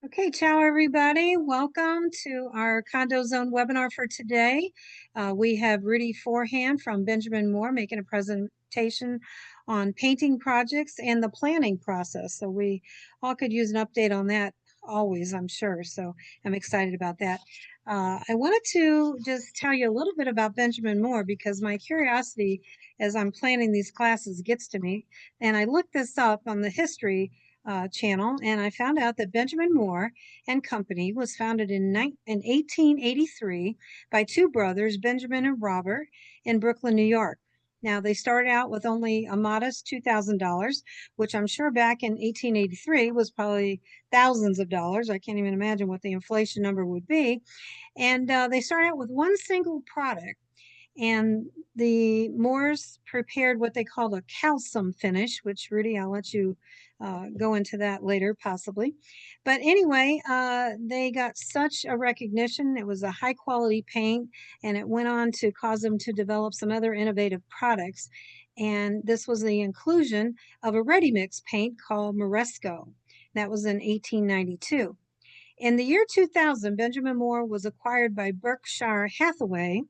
Okay, ciao everybody. Welcome to our Condo Zone webinar for today. We have Rudy Forjan from Benjamin Moore making a presentation on painting projects and the planning process. So we all could use an update on that always, I'm sure. So I'm excited about that. I wanted to just tell you a little bit about Benjamin Moore because my curiosity as I'm planning these classes gets to me. And I looked this up on the history channel, and I found out that Benjamin Moore and Company was founded in 1883 by two brothers, Benjamin and Robert, in Brooklyn, New York. Now, they started out with only a modest $2,000, which I'm sure back in 1883 was probably thousands of dollars. I can't even imagine what the inflation number would be. And they started out with one single product. And the Moors prepared what they called a calcium finish, which, Rudy, I'll let you go into that later, possibly. But anyway, they got such a recognition. It was a high quality paint, and it went on to cause them to develop some other innovative products. And this was the inclusion of a ready mix paint called Moresco. That was in 1892. In the year 2000, Benjamin Moore was acquired by Berkshire Hathaway,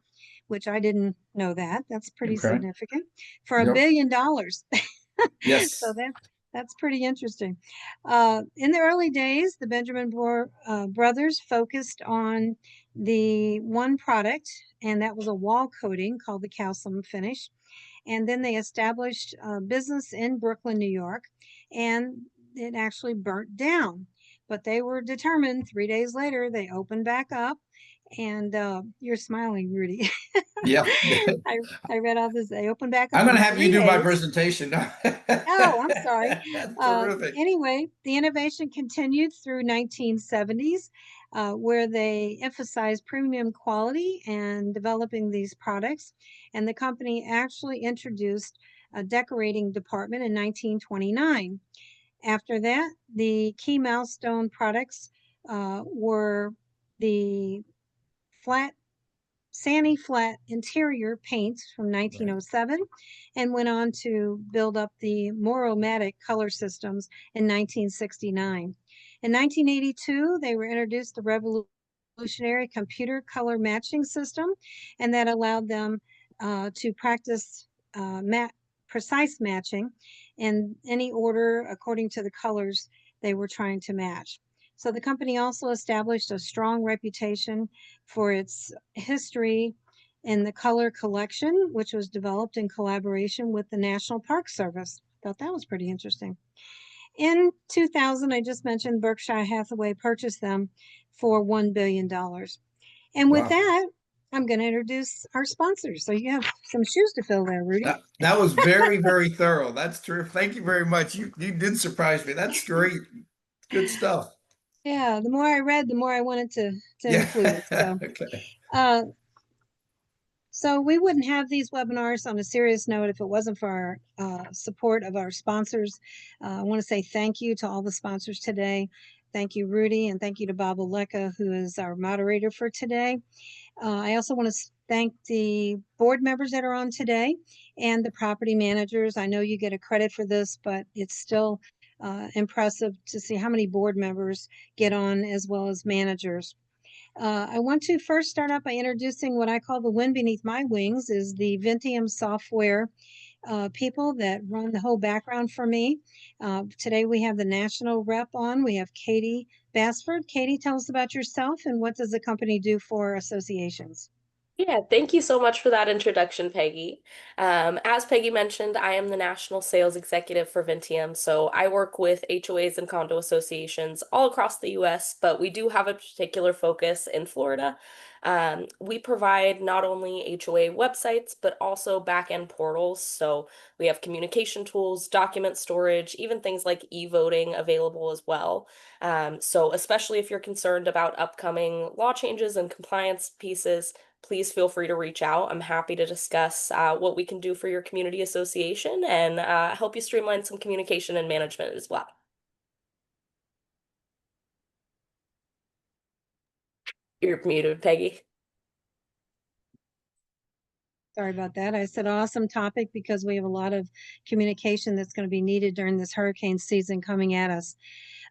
which I didn't know that. That's pretty Okay. significant, for $1 Yep. billion. Yes. So that's pretty interesting. In the early days, the Benjamin Moore brothers focused on the one product, and that was a wall coating called the calcium finish. And then they established a business in Brooklyn, New York, and it actually burnt down. But they were determined. 3 days later, they opened back up. And you're smiling, Rudy. Yeah. I read all this. They opened back up I'm going in to have you do my 3 days. presentation. Oh, I'm sorry. That's terrific. Anyway, the innovation continued through 1970s, where they emphasized premium quality and developing these products. And the company actually introduced a decorating department in 1929. After that, the key milestone products were the flat Sani flat interior paints from 1907 and went on to build up the Moromatic color systems in 1969. In 1982, they were introduced the revolutionary computer color matching system, and that allowed them to practice precise matching in any order according to the colors they were trying to match. So the company also established a strong reputation for its history in the color collection, which was developed in collaboration with the National Park Service. Thought that was pretty interesting. In 2000, I just mentioned Berkshire Hathaway purchased them for $1 billion. And with Wow. that, I'm going to introduce our sponsors. So you have some shoes to fill there, Rudy. That was very, very thorough. That's true. Thank you very much. You did surprise me. That's great. Good stuff. Yeah, the more I read, the more I wanted to Yeah. include it. So, Okay. uh, so we wouldn't have these webinars on a serious note if it wasn't for our support of our sponsors. I want to say thank you to all the sponsors today. Thank you, Rudy, and thank you to Bob Aleka, who is our moderator for today. I also want to thank the board members that are on today and the property managers. I know you get a credit for this, but it's still impressive to see how many board members get on as well as managers. I want to first start out by introducing what I call the wind beneath my wings is the Vinteum software people that run the whole background for me. Today we have the national rep on. We have Katie Basford. Katie, tell us about yourself and what does the company do for associations? Yeah, thank you so much for that introduction, Peggy. As Peggy mentioned, I am the National Sales Executive for Vinteum, so I work with HOAs and condo associations all across the US, but we do have a particular focus in Florida. We provide not only HOA websites, but also back-end portals. So we have communication tools, document storage, even things like e-voting available as well. So especially if you're concerned about upcoming law changes and compliance pieces, please feel free to reach out. I'm happy to discuss what we can do for your community association and help you streamline some communication and management as well. You're muted, Peggy. Sorry about that. I said awesome topic because we have a lot of communication that's going to be needed during this hurricane season coming at us.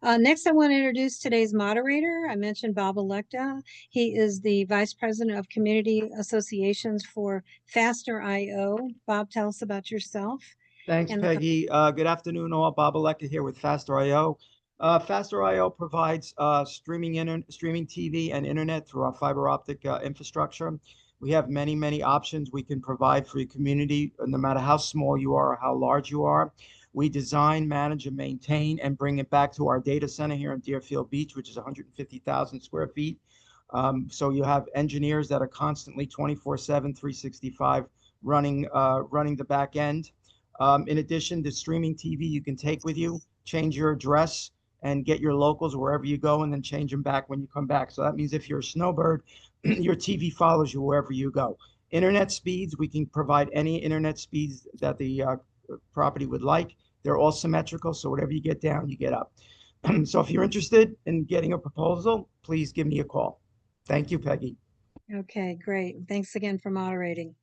Next, I want to introduce today's moderator. I mentioned Bob Electa. He is the Vice President of Community Associations for Faster IO. Bob, tell us about yourself. Thanks, And Peggy. Good afternoon, all. Bob Electa here with Faster IO. Faster IO provides streaming TV and internet through our fiber optic infrastructure. We have many options we can provide for your community, no matter how small you are or how large you are. We design, manage, and maintain and bring it back to our data center here in Deerfield Beach, which is 150,000 square feet. So you have engineers that are constantly 24/7, 365 running the back end. In addition to streaming TV, you can take with you, change your address, and get your locals wherever you go, and then change them back when you come back. So that means if you're a snowbird, your TV follows you wherever you go. Internet speeds, we can provide any internet speeds that the property would like. They're all symmetrical, so whatever you get down, you get up. So if you're interested in getting a proposal, please give me a call. Thank you, Peggy. okay, great. Thanks again for moderating.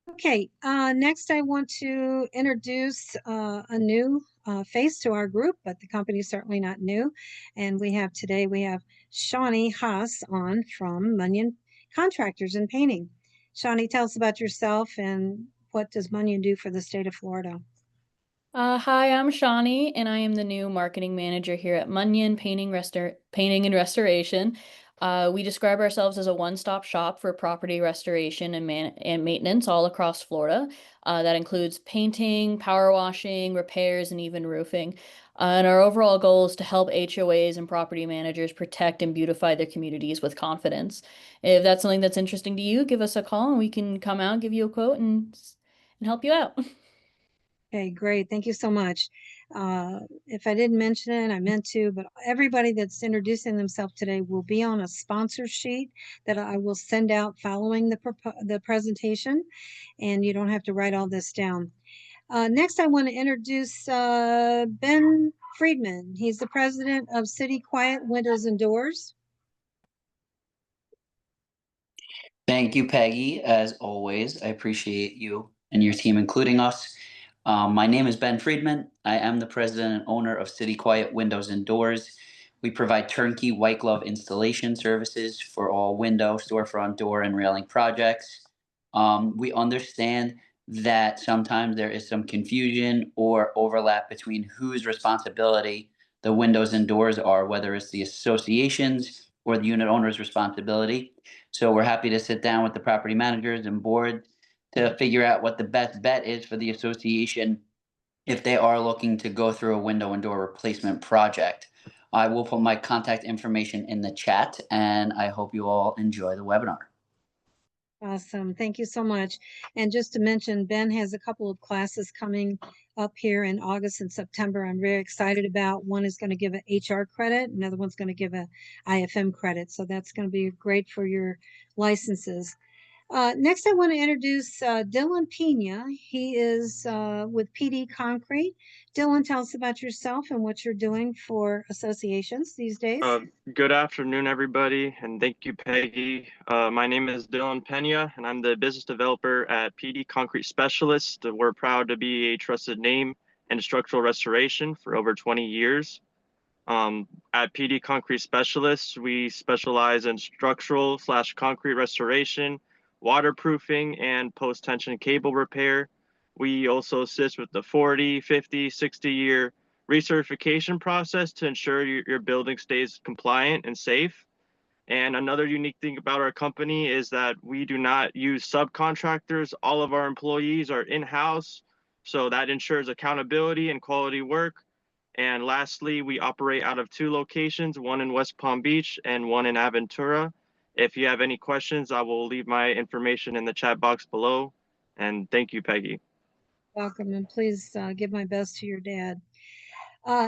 Okay, next I want to introduce a new face to our group, but the company is certainly not new. And we have Shawnee Haas on from Munyon Contractors and Painting. Shawnee, tell us about yourself and what does Munyon do for the state of Florida? Hi, I'm Shawnee, and I am the new marketing manager here at Munyon Painting and Restoration. We describe ourselves as a one-stop shop for property restoration and maintenance all across Florida. That includes painting, power washing, repairs, and even roofing. And our overall goal is to help HOAs and property managers protect and beautify their communities with confidence. If that's something that's interesting to you, give us a call and we can come out, give you a quote, and help you out. Okay, great. Thank you so much. If I didn't mention it, I meant to, but everybody that's themselves today will be on a sponsor sheet that I will send out following the presentation, and you don't have to write all this down. Next, I want to introduce Ben Friedman. He's the president of City Quiet Windows and Doors. Thank you, Peggy. As always, I appreciate you and your team including us. My name is Ben Friedman. I am the president and owner of City Quiet Windows and Doors. We provide turnkey white glove installation services for all window, storefront, door, and railing projects. We understand that sometimes there is some confusion or overlap between whose responsibility the windows and doors are, whether it's the association's or the unit owner's responsibility. So we're happy to sit down with the property managers and board to figure out what the best bet is for the association if they are looking to go through a window and door replacement project. I will put my contact information in the chat, and I hope you all enjoy the webinar. Awesome. Thank you so much. And just to mention, Ben has a couple of classes coming up here in August and September. I'm very excited about. One is going to give an HR credit. Another one's going to give a IFM credit. So that's going to be great for your licenses. Next, I want to introduce Dylan Pena. He is with PD Concrete. Dylan, tell us about yourself and what you're doing for associations these days. Good afternoon, everybody, and thank you, Peggy. My name is Dylan Pena, and I'm the business developer at PD Concrete Specialists. We're proud to be a trusted name in structural restoration for over 20 years. At PD Concrete Specialists, we specialize in structural/concrete restoration, waterproofing, and post-tension cable repair. We also assist with the 40, 50, 60-year recertification process to ensure your building stays compliant and safe. And another unique thing about our company is that we do not use subcontractors. All of our employees are in-house, so that ensures accountability and quality work. And lastly, we operate out of 2 locations, one in West Palm Beach and one in Aventura. If you have any questions, I will leave my information in the chat box below. And thank you, Peggy. Welcome, and please give my best to your dad.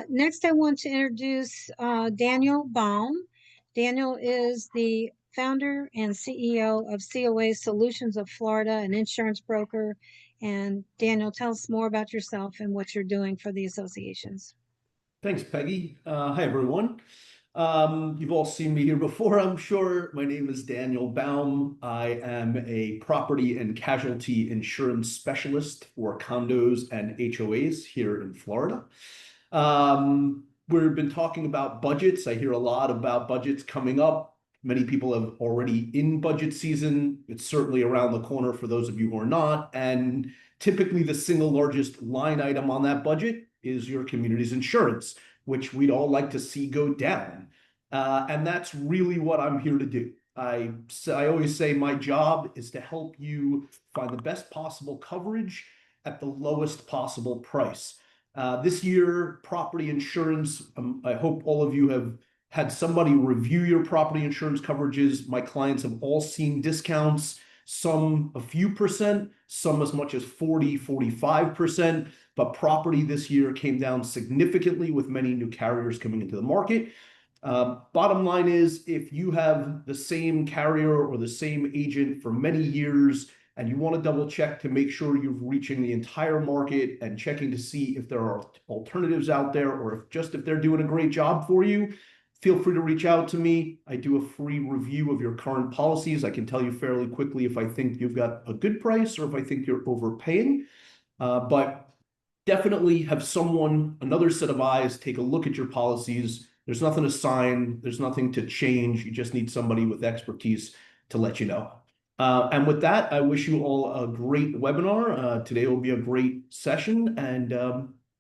Next, I want to introduce Daniel Baum. Daniel is the founder and CEO of COA Solutions of Florida, an insurance broker. And Daniel, tell us more about yourself and what you're doing for the associations. Thanks, Peggy. Hi, everyone. You've all seen me here before, I'm sure. My name is Daniel Baum. I am a property and casualty insurance specialist for condos and HOAs here in Florida. We've been talking about budgets. I hear a lot about budgets coming up. Many people have already in budget season. It's certainly around the corner for those of you who are not. And typically the single largest line item on that budget is your community's insurance, which we'd all like to see go down. And that's really what I'm here to do. I always say my job is to help you find the best possible coverage at the lowest possible price. This year, property insurance, I hope all of you have had somebody review your property insurance coverages. My clients have all seen discounts, some a few percent, some as much as 40–45%. But property this year came down significantly with many new carriers coming into the market. Bottom line is, if you have the same carrier or the same agent for many years and you want to double check to make sure you're reaching the entire market and checking to see if there are alternatives out there, or if they're doing a great job for you, feel free to reach out to me. I do a free review of your current policies. I can tell you fairly quickly if I think you've got a good price or if I think you're overpaying. But definitely have another set of eyes, take a look at your policies. There's nothing to sign. There's nothing to change. You just need somebody with expertise to let you know. And with that, I wish you all a great webinar. Today will be a great session, and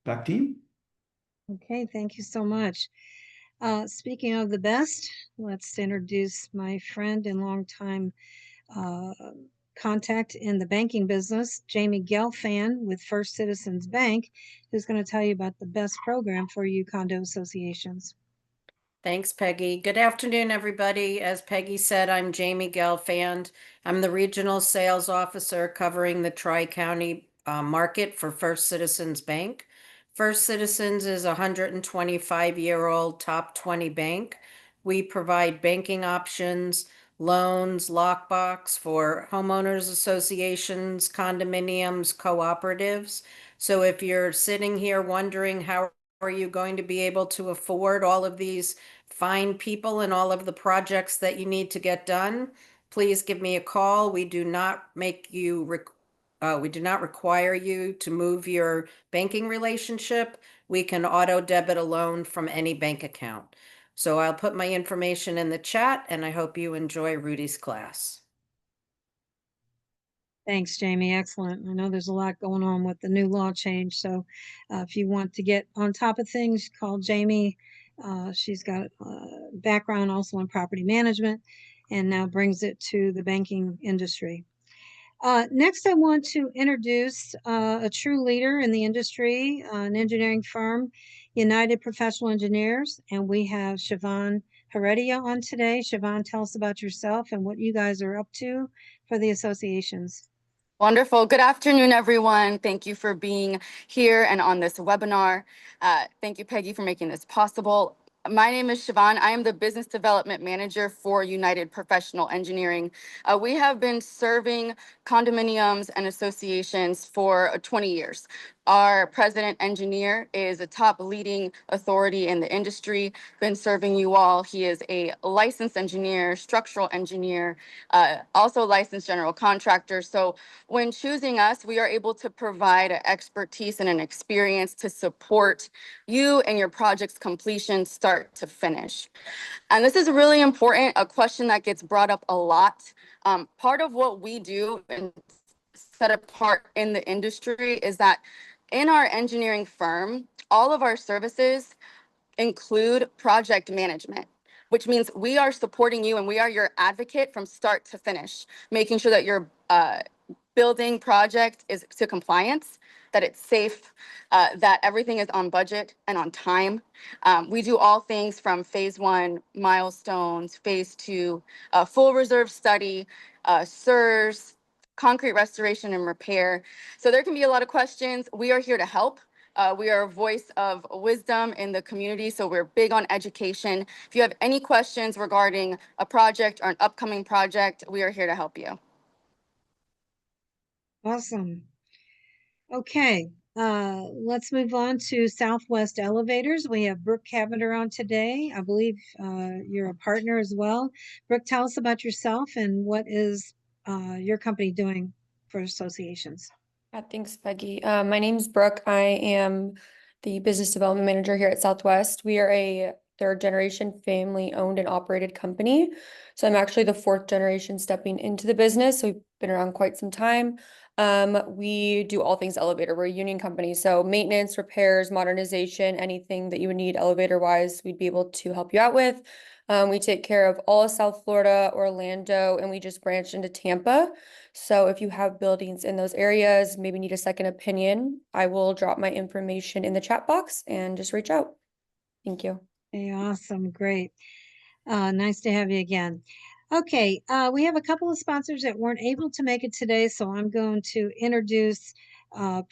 back to you. Okay, thank you so much. Speaking of the best, let's introduce my friend and longtime contact in the banking business, Jamie Gelfand with First Citizens Bank, who's going to tell you about the best program for you condo associations. Thanks, Peggy. Good afternoon, everybody. As Peggy said, I'm Jamie Gelfand. I'm the Regional Sales Officer covering the Tri-County market for First Citizens Bank. First Citizens is a 125-year-old top 20 bank. We provide banking options, loans, lockbox for homeowners associations, condominiums, cooperatives. So if you're sitting here wondering how are you going to be able to afford all of these fine people and all of the projects that you need to get done, please give me a call. We do not require you to move your banking relationship. We can auto debit a loan from any bank account. So I'll put my information in the chat, and I hope you enjoy Rudy's class. Thanks, Jamie. Excellent. I know there's a lot going on with the new law change. So if you want to get on top of things, call Jamie. She's got a background also in property management and now brings it to the banking industry. Next, I want to introduce a true leader in the industry, an engineering firm, United Professional Engineers, and we have Siobhan Heredia on today. Siobhan, tell us about yourself and what you guys are up to for the associations. Wonderful. Good afternoon, everyone. Thank you for being here and on this webinar. Thank you, Peggy, for making this possible. My name is Siobhan. I am the Business Development Manager for United Professional Engineering. We have been serving condominiums and associations for 20 years. Our president engineer is a top leading authority in the industry, been serving you all. He is a licensed engineer, structural engineer, also licensed general contractor. So when choosing us, we are able to provide expertise and an experience to support you and your project's completion start to finish. And this is really important, a question that gets brought up a lot. Part of what we do and set apart in the industry is that in our engineering firm, all of our services include project management, which means we are supporting you and we are your advocate from start to finish, making sure that your building project is to compliance, that it's safe, that everything is on budget and on time. We do all things from phase 1 milestones, phase 2 full reserve study, SIRS, concrete restoration and repair. So there can be a lot of questions. We are here to help. We are a voice of wisdom in the community, so we're big on education. If you have any questions regarding a project or an upcoming project, we are here to help you. Awesome. Okay. Let's move on to Southwest Elevators. We have Brooke Cavender on today. I believe you're a partner as well. Brooke, tell us about yourself and what is your company doing for associations. Thanks, Peggy. My name's Brooke. I am the business development manager here at Southwest. We are a third generation family owned and operated company. So I'm actually the fourth generation stepping into the business. So we've been around quite some time. We do all things elevator. We're a union company. So maintenance, repairs, modernization, anything that you would need elevator wise, we'd be able to help you out with. We take care of all of South Florida, Orlando, and we just branched into Tampa. So if you have buildings in those areas, maybe need a second opinion, I will drop my information in the chat box and just reach out. Thank you. Okay, awesome. Great. Nice to have you again. Okay, we have a couple of sponsors that weren't able to make it today, so I'm going to introduce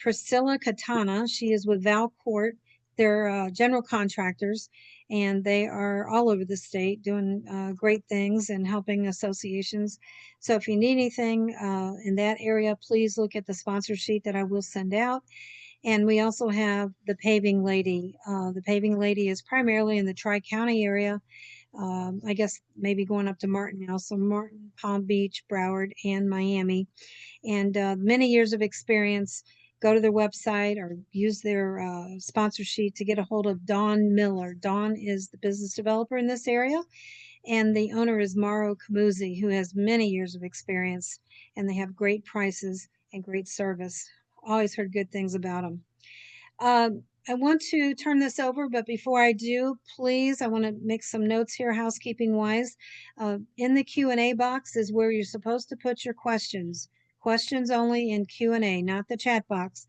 Priscilla Katana. She is with Valcourt. They're general contractors, and they are all over the state doing great things and helping associations. So if you need anything in that area, please look at the sponsor sheet that I will send out. And we also have the Paving Lady. The Paving Lady is primarily in the Tri-County area. I guess maybe going up to Martin now. So Martin, Palm Beach, Broward, and Miami. And many years of experience. Go to their website or use their sponsor sheet to get a hold of Dawn Miller. Dawn is the business developer in this area. And the owner is Mauro Camuzzi, who has many years of experience. And they have great prices and great service. Always heard good things about them. I want to turn this over, but before I do, please, I want to make some notes here, housekeeping wise. In the Q&A box is where you're supposed to put your questions. Questions only in Q&A, not the chat box.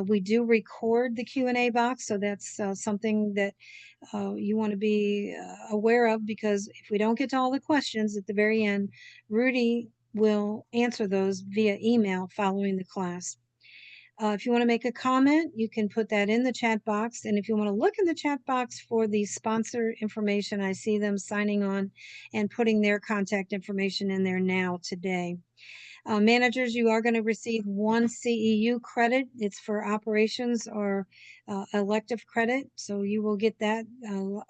We do record the Q&A box, so that's something that you want to be aware of, because if we don't get to all the questions at the very end, Rudy will answer those via email following the class. If you want to make a comment, you can put that in the chat box. And if you want to look in the chat box for the sponsor information, I see them signing on and putting their contact information in there now today. Managers, you are going to receive 1 CEU credit. It's for operations or elective credit. So you will get that.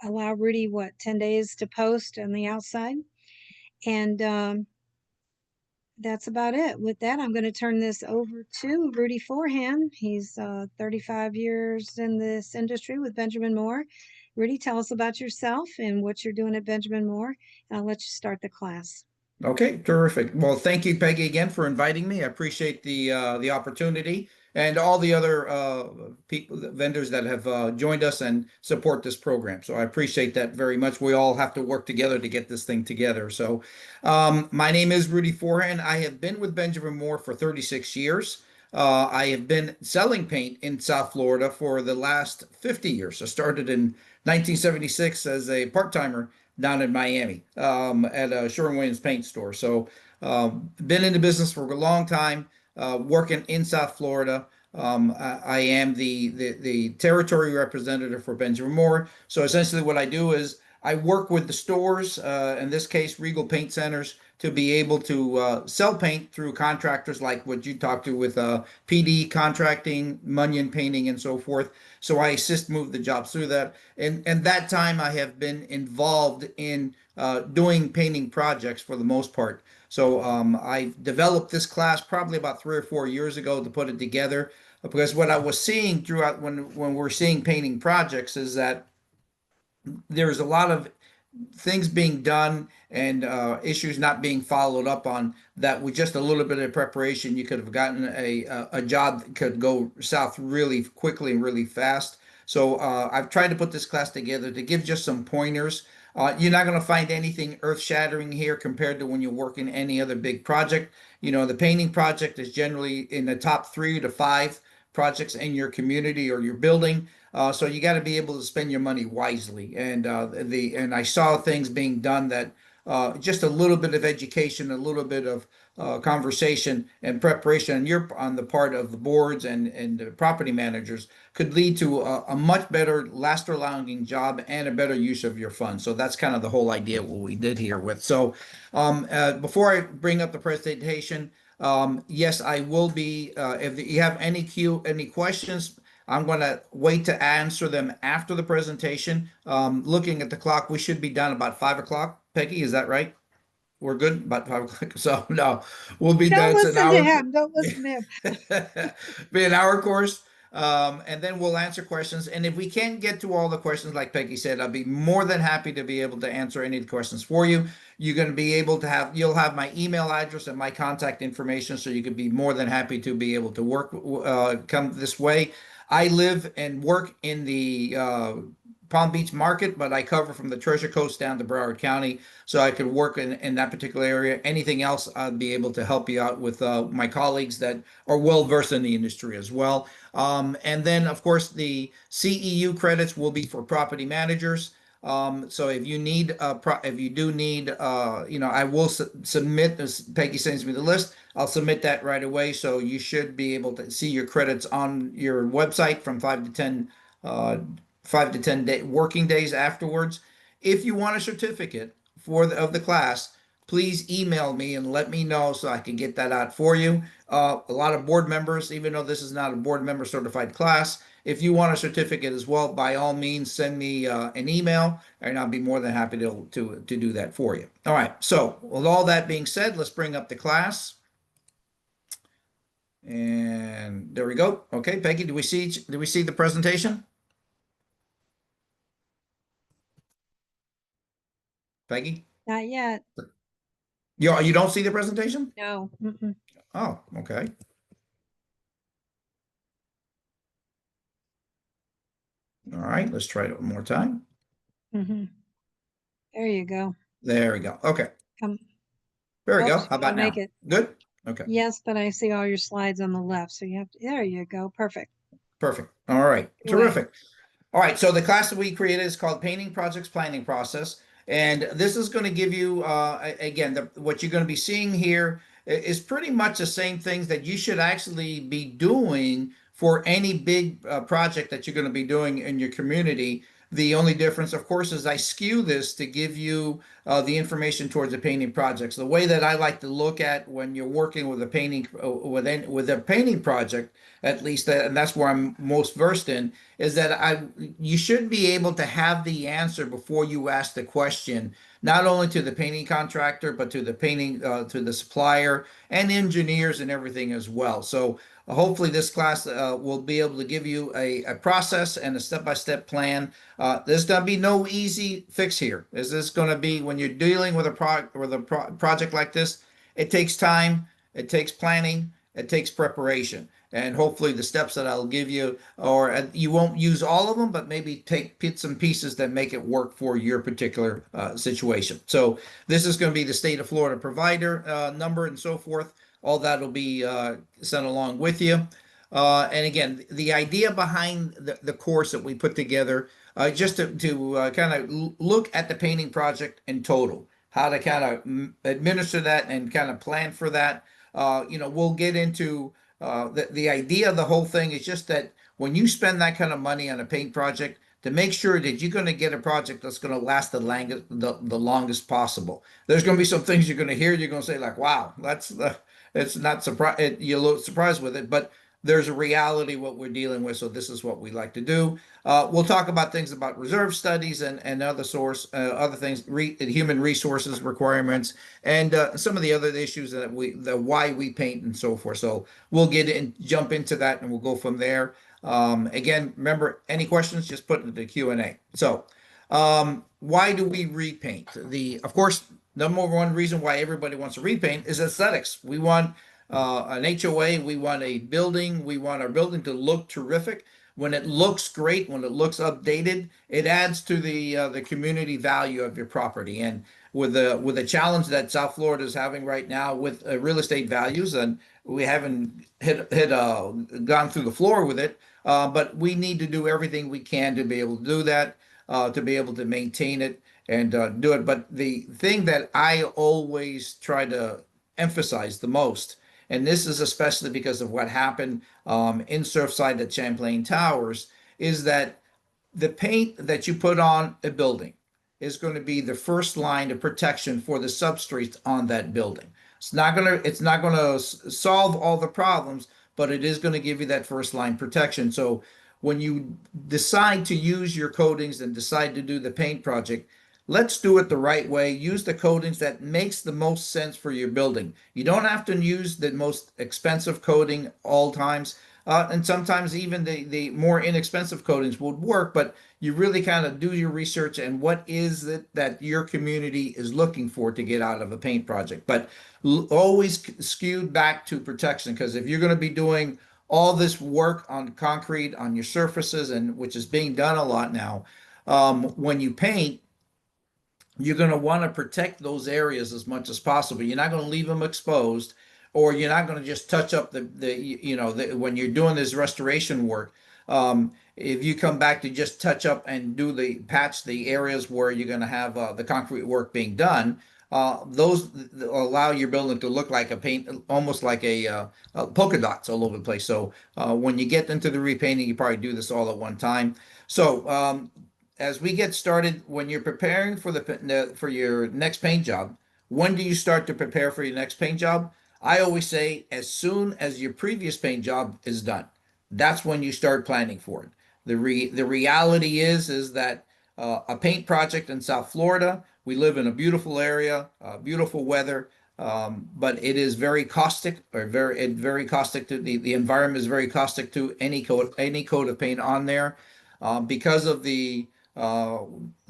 Allow Rudy, 10 days to post on the outside. And that's about it. With that, I'm going to turn this over to Rudy Forjan. He's 35 years in this industry with Benjamin Moore. Rudy, tell us about yourself and what you're doing at Benjamin Moore, and I'll let you start the class. Okay, terrific. Well, thank you, Peggy, again for inviting me. I appreciate the opportunity, and all the other people, vendors that have joined us and support this program. So I appreciate that very much. We all have to work together to get this thing together. So my name is Rudy Forjan. I have been with Benjamin Moore for 36 years. I have been selling paint in South Florida for the last 50 years. I started in 1976 as a part-timer down in Miami at a Sherwin-Williams paint store. So been in the business for a long time, working in South Florida. I am the territory representative for Benjamin Moore. So essentially what I do is I work with the stores, in this case, Regal Paint Centers, to be able to sell paint through contractors like what you talked to with PD contracting, Munyon painting, and so forth. So I assist move the jobs through that. And that time I have been involved in doing painting projects for the most part. So I developed this class probably about 3 or 4 years ago to put it together, because what I was seeing throughout when we're seeing painting projects is that there's a lot of things being done and issues not being followed up on, that with just a little bit of preparation you could have gotten a job that could go south really quickly and really fast. So I've tried to put this class together to give just some pointers. You're not going to find anything earth-shattering here compared to when you're working any other big project. You know, the painting project is generally in the top 3 to 5 projects in your community or your building. So you got to be able to spend your money wisely. And I saw things being done that just a little bit of education, a little bit of conversation and preparation on the part of the boards and the property managers could lead to a much better lasting job and a better use of your funds. So that's kind of the whole idea what we did here with. So before I bring up the presentation, yes, I will be, if you have any questions, I'm going to wait to answer them after the presentation. Looking at the clock, we should be done about 5 o'clock. Peggy, is that right? We're good about 5 o'clock. So no, we'll be Don't done. It's an listen to hour. him. Don't listen to him. Be an hour course. And then we'll answer questions. And if we can't get to all the questions, like Peggy said, I'll be more than happy to be able to answer any of the questions for you. You're going to be able to you'll have my email address and my contact information, so you could be more than happy to be able to work, come this way. I live and work in the Palm Beach market, but I cover from the Treasure Coast down to Broward County, so I could work in that particular area. Anything else, I'd be able to help you out with my colleagues that are well versed in the industry as well. And then, of course, the CEU credits will be for property managers. So if you need, if you do need, I will submit, as Peggy sends me the list, I'll submit that right away. So you should be able to see your credits on your website from 5 to 10 working days afterwards. If you want a certificate of the class, please email me and let me know so I can get that out for you. A lot of board members, even though this is not a board member certified class, if you want a certificate as well, by all means, send me an email, and I'll be more than happy to do that for you. All right. So with all that being said, let's bring up the class. And there we go. Okay, Peggy, do we see the presentation? Peggy? Not yet. You don't see the presentation? No. Oh, okay. All right, let's try it one more time. There you go. There we go. Okay. Come. There we go. Oops, How about now? make it. Good? Okay. Yes, but I see all your slides on the left, so you have to, there you go. Perfect. Perfect. All right. Good way. Terrific. All right. So the class that we created is called Painting Projects Planning Process. And this is going to give you, again, what you're going to be seeing here is pretty much the same things that you should actually be doing for any big project that you're going to be doing in your community. The only difference, of course, is I skew this to give you the information towards the painting projects. The way that I like to look at when you're working with a painting with a painting project, at least, and that's where I'm most versed in, is that you should be able to have the answer before you ask the question, not only to the painting contractor, but to the painting to the supplier and engineers and everything as well. So hopefully this class will be able to give you a process and a step-by-step plan. There's going to be no easy fix here. This is going to be, when you're dealing with a project like this, it takes time, it takes planning, it takes preparation. And hopefully the steps that I'll give you, or you won't use all of them, but maybe take bits and pieces that make it work for your particular situation. So this is going to be the state of Florida provider number and so forth. All that will be sent along with you. And again, the idea behind the course that we put together, just to kind of look at the painting project in total, how to kind of administer that and kind of plan for that. We'll get into the idea of the whole thing is just that when you spend that kind of money on a paint project, to make sure that you're going to get a project that's going to last the longest possible. There's going to be some things you're going to hear, you're going to say like, wow, it's not surprise. You're a little surprised with it, but there's a reality what we're dealing with. So this is what we like to do. We'll talk about things about reserve studies and other other things, human resources requirements, and some of the other issues that why we paint and so forth. So we'll jump into that, and we'll go from there. Again, remember, any questions, just put it in the Q&A. So why do we repaint? Of course, number one reason why everybody wants to repaint is aesthetics. We want an HOA, we want a building, we want our building to look terrific. When it looks great, when it looks updated, it adds to the community value of your property. And with the challenge that South Florida is having right now with real estate values, and we haven't gone through the floor with it, but we need to do everything we can to be able to do that, to be able to maintain it and do it. But the thing that I always try to emphasize the most, and this is especially because of what happened in Surfside at Champlain Towers, is that the paint that you put on a building is going to be the first line of protection for the substrates on that building. It's not going to solve all the problems, but it is going to give you that first line protection. So when you decide to use your coatings and decide to do the paint project, let's do it the right way. Use the coatings that makes the most sense for your building. You don't have to use the most expensive coating all times. And sometimes even the more inexpensive coatings would work, but you really kind of do your research and what is it that your community is looking for to get out of a paint project. But always skewed back to protection, because if you're going to be doing all this work on concrete, on your surfaces, and which is being done a lot now, when you paint, you're going to want to protect those areas as much as possible. You're not going to leave them exposed, or you're not going to just touch up when you're doing this restoration work. If you come back to just touch up and do patch the areas where you're going to have the concrete work being done, those allow your building to look like a paint, almost like a polka dots all over the place. So when you get into the repainting, you probably do this all at one time. So as we get started, when you're preparing for your next paint job, when do you start to prepare for your next paint job? I always say as soon as your previous paint job is done, that's when you start planning for it. The reality is that a paint project in South Florida, we live in a beautiful area, beautiful weather, but it is very caustic, or very caustic to the environment is very caustic to any coat of paint on there, because of the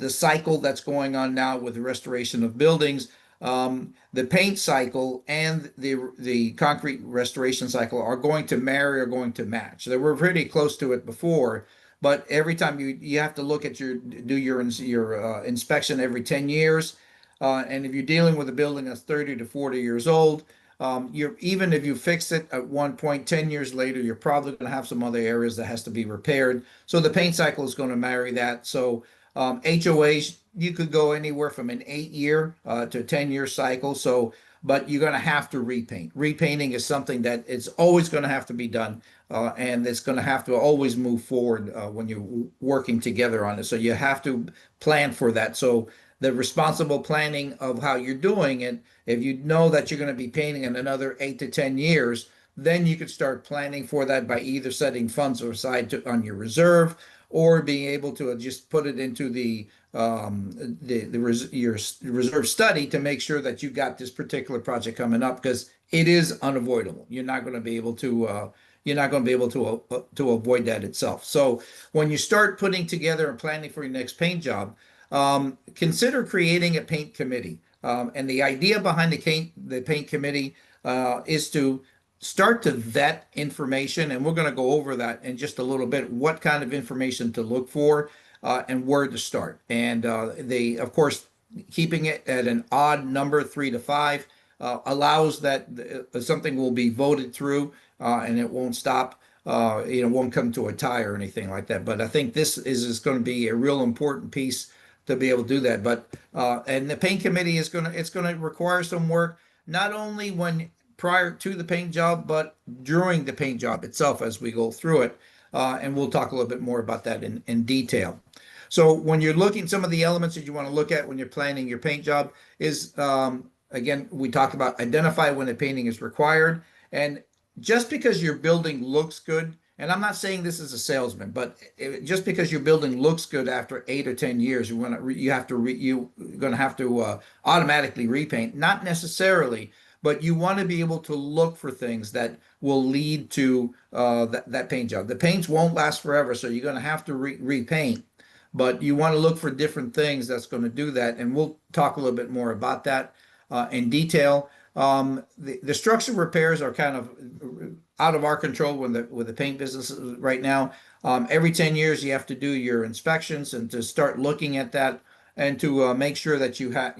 cycle that's going on now with the restoration of buildings. The paint cycle and the concrete restoration cycle are going to marry, or going to match. They were pretty close to it before, but every time you have to look at do your inspection every 10 years. And if you're dealing with a building that's 30 to 40 years old, even if you fix it at one point, 10 years later, you're probably going to have some other areas that has to be repaired. So the paint cycle is going to marry that. So HOAs, you could go anywhere from an 8-year to a 10-year cycle. So, but you're going to have to repaint. Repainting is something that it's always going to have to be done, and it's going to have to always move forward when you're working together on it. So you have to plan for that. So the responsible planning of how you're doing it, if you know that you're going to be painting in another 8 to 10 years, then you could start planning for that by either setting funds aside on your reserve, or being able to just put it into your reserve study to make sure that you've got this particular project coming up, because it is unavoidable. You're not going to be able to avoid that itself. So when you start putting together and planning for your next paint job, consider creating a paint committee. And the idea behind the paint committee is to start to vet information, and we're going to go over that in just a little bit, what kind of information to look for and where to start. And of course, keeping it at an odd number, 3 to 5, allows that something will be voted through and it won't stop. Won't come to a tie or anything like that. But I think this is going to be a real important piece to be able to do that. But and the paint committee it's going to require some work, not only prior to the paint job, but during the paint job itself as we go through it. And we'll talk a little bit more about that in detail. So when you're looking, some of the elements that you want to look at when you're planning your paint job is, again, we talked about identify when the painting is required. And just because your building looks good, and I'm not saying this as a salesman, but just because your building looks good after 8 or 10 years, you're going to have to automatically repaint. Not necessarily, but you want to be able to look for things that will lead to that paint job. The paints won't last forever, so you're going to have to repaint, but you want to look for different things that's going to do that, and we'll talk a little bit more about that in detail. The structural repairs are kind of out of our control with the paint business right now. Every 10 years, you have to do your inspections and to start looking at that, and to make sure that you have,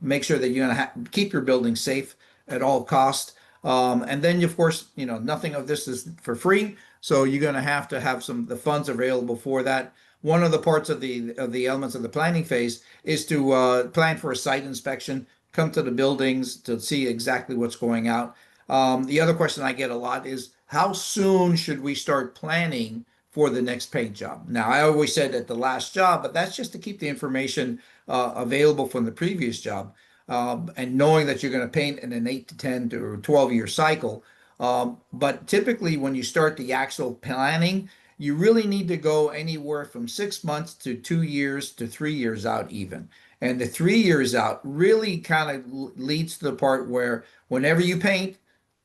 make sure that you're going to keep your building safe at all costs. And then, of course, nothing of this is for free. So you're going to have the funds available for that. One of the parts of the elements of the planning phase is to plan for a site inspection, come to the buildings to see exactly what's going out. The other question I get a lot is, how soon should we start planning for the next paint job? Now, I always said at the last job, but that's just to keep the information available from the previous job. And knowing that you're going to paint in an 8 to 10 to 12 year cycle, But typically, when you start the actual planning, you really need to go anywhere from 6 months to 2 years to 3 years out, even. And the 3 years out really kind of leads to the part where whenever you paint,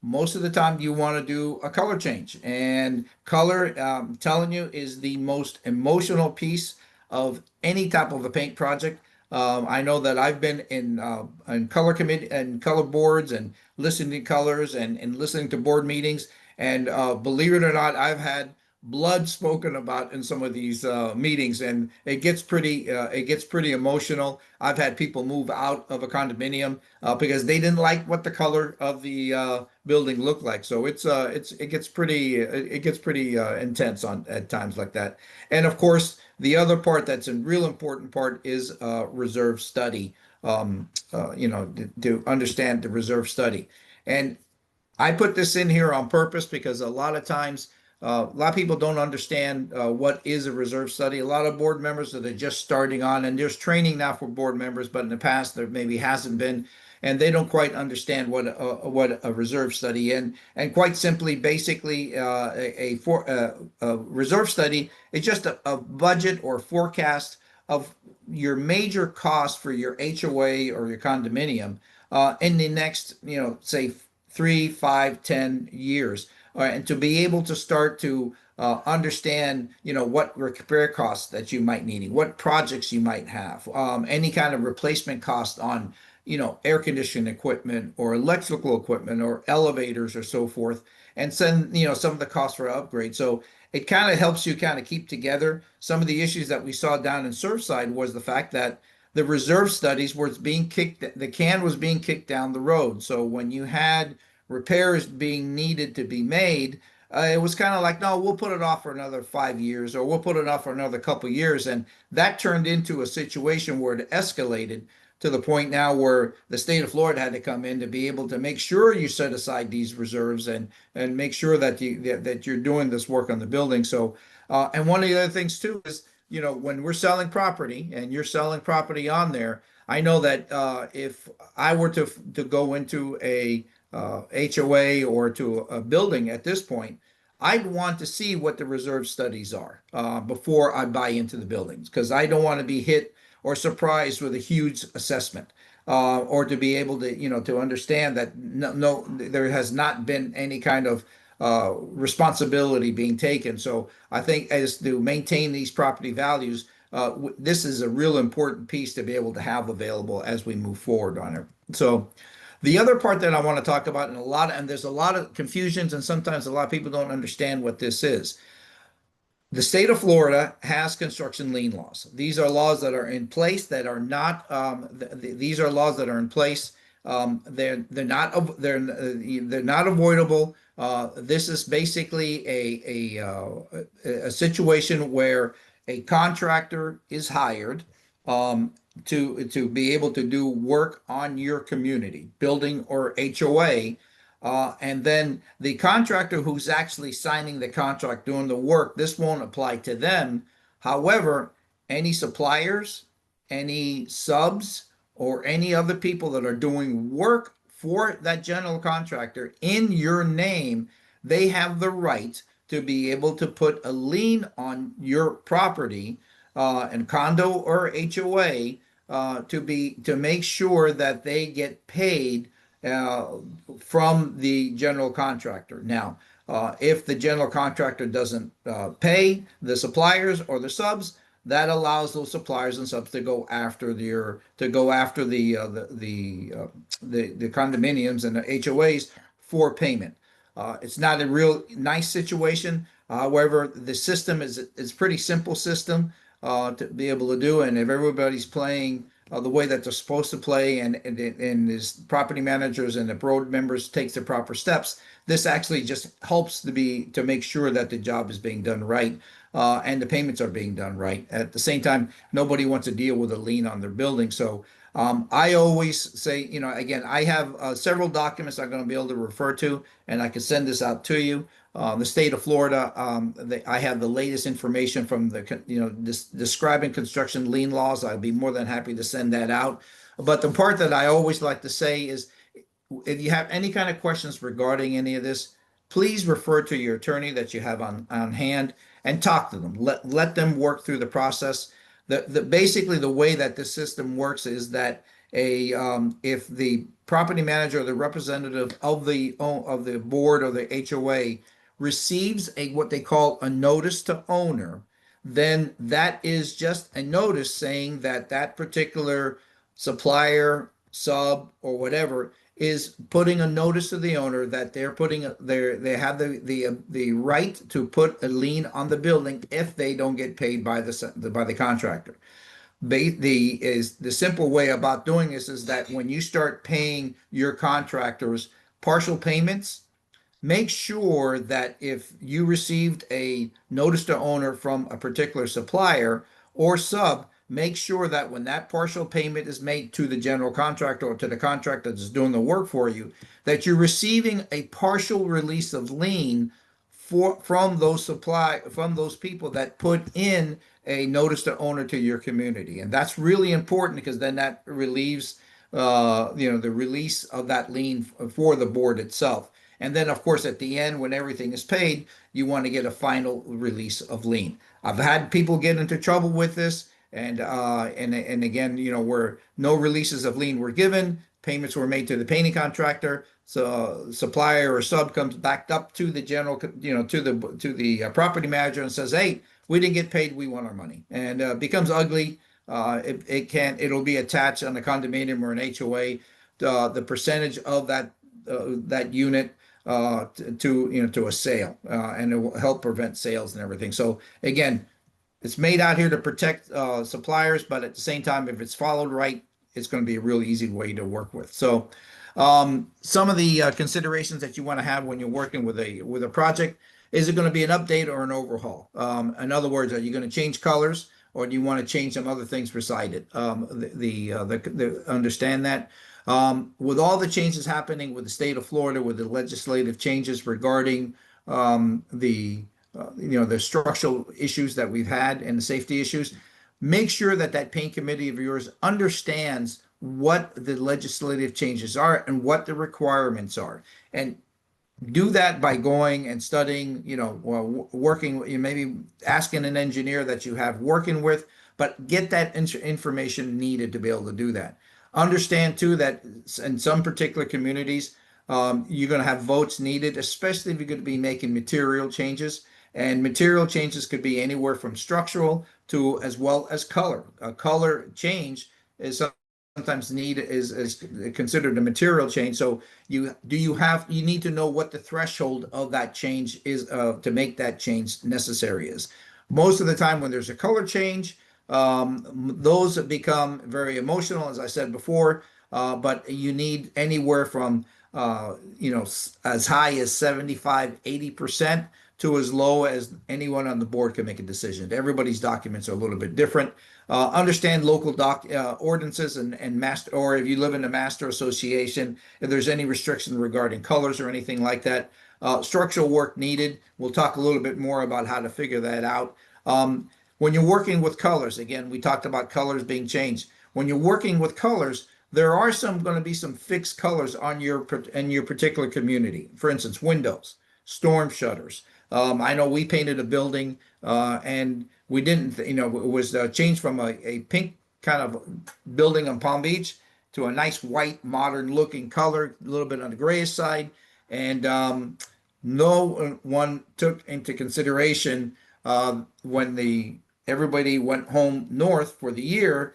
most of the time you want to do a color change. And color, I'm telling you, is the most emotional piece of any type of a paint project. I know that I've been in color committee and color boards and listening to colors and listening to board meetings. And believe it or not, I've had blood spoken about in some of these meetings, and it gets pretty emotional. I've had people move out of a condominium because they didn't like what the color of the building looked like. So it gets pretty intense on at times like that. And of course, the other part that's a real important part is reserve study. To understand the reserve study. And I put this in here on purpose because a lot of times, a lot of people don't understand what is a reserve study. A lot of board members that are just starting on, and there's training now for board members, but in the past there maybe hasn't been, and they don't quite understand what a reserve study and quite simply, basically, a reserve study is just a budget or forecast of your major cost for your HOA or your condominium in the next, say 3, 5, 10 years. And to be able to start to understand, what repair costs that you might need, what projects you might have, any kind of replacement cost on, air conditioning equipment or electrical equipment or elevators or so forth, and send, some of the costs for upgrade. So it kind of helps you kind of keep together. Some of the issues that we saw down in Surfside was the fact that the reserve studies were the can was being kicked down the road. So when you had repairs being needed to be made, it was kind of like, no, we'll put it off for another 5 years, or we'll put it off for another couple of years. And that turned into a situation where it escalated to the point now where the state of Florida had to come in to be able to make sure you set aside these reserves and make sure that you're doing this work on the building. So, and one of the other things too is, when we're selling property and you're selling property on there, I know that if I were to go into a HOA or to a building at this point, I'd want to see what the reserve studies are before I buy into the buildings, because I don't want to be hit or surprised with a huge assessment, or to be able to, to understand that no, there has not been any kind of responsibility being taken. So I think as to maintain these property values, this is a real important piece to be able to have available as we move forward on it. So the other part that I want to talk about, and there's a lot of confusions, and sometimes a lot of people don't understand what this is. The state of Florida has construction lien laws. These are laws that are in place that are not. These are laws that are in place. They're not avoidable. This is basically a situation where a contractor is hired to be able to do work on your community, building or HOA. And then the contractor who's actually signing the contract doing the work, this won't apply to them. However, any suppliers, any subs, or any other people that are doing work for that general contractor in your name, they have the right to be able to put a lien on your property, in condo or HOA, to make sure that they get paid from the general contractor. Now, if the general contractor doesn't pay the suppliers or the subs, that allows those suppliers and subs to go after the condominiums and the HOAs for payment. It's not a real nice situation. However, the system is pretty simple system to be able to do, and if everybody's playing the way that they're supposed to play, and his property managers and the board members takes the proper steps, this actually just helps to make sure that the job is being done right, and the payments are being done right. At the same time, nobody wants to deal with a lien on their building. So I always say, again, I have several documents I'm going to be able to refer to, and I can send this out to you. The state of Florida, I have the latest information from describing construction lien laws. I'd be more than happy to send that out. But the part that I always like to say is, if you have any kind of questions regarding any of this, please refer to your attorney that you have on hand and talk to them. Let them work through the process. Basically the way that the system works is that if the property manager or the representative of the board or the HOA receives what they call a notice to owner, then that is just a notice saying that that particular supplier, sub, or whatever is putting a notice to the owner that they have the right to put a lien on the building if they don't get paid by the contractor. The simple way about doing this is that when you start paying your contractors partial payments, make sure that if you received a notice to owner from a particular supplier or sub, make sure that when that partial payment is made to the general contractor or to the contractor that's doing the work for you, that you're receiving a partial release of lien from those people that put in a notice to owner to your community. And that's really important because then that relieves the release of that lien for the board itself. And then, of course, at the end, when everything is paid, you want to get a final release of lien. I've had people get into trouble with this, and again, where no releases of lien were given, payments were made to the painting contractor, so supplier or sub comes back up to the general, to the property manager and says, "Hey, we didn't get paid. We want our money," and becomes ugly. It'll be attached on a condominium or an HOA, the percentage of that unit to a sale, and it will help prevent sales and everything. So again, it's made out here to protect suppliers, but at the same time, if it's followed right, it's going to be a really easy way to work with. So some of the considerations that you want to have when you're working with a project: is it going to be an update or an overhaul? In other words, are you going to change colors, or do you want to change some other things beside it? Understand that. With all the changes happening with the state of Florida, with the legislative changes regarding the structural issues that we've had and the safety issues, make sure that paint committee of yours understands what the legislative changes are and what the requirements are. And do that by going and studying, working, maybe asking an engineer that you have working with, but get that information needed to be able to do that. Understand too that in some particular communities, you're going to have votes needed, especially if you're going to be making material changes. And material changes could be anywhere from structural to as well as color. A color change is sometimes is considered a material change. So you need to know what the threshold of that change is to make that change necessary is. Most of the time when there's a color change, those become very emotional, as I said before, but you need anywhere from as high as 75-80% to as low as anyone on the board can make a decision. Everybody's documents are a little bit different. Understand local ordinances and master, or if you live in a master association, if there's any restriction regarding colors or anything like that. Structural work needed. We'll talk a little bit more about how to figure that out. When you're working with colors, again, we talked about colors being changed. When you're working with colors, there are going to be some fixed colors in your particular community. For instance, windows, storm shutters. I know we painted a building and we didn't, it was changed from a pink kind of building on Palm Beach to a nice white, modern looking color, a little bit on the grayish side. And no one took into consideration when everybody went home north for the year,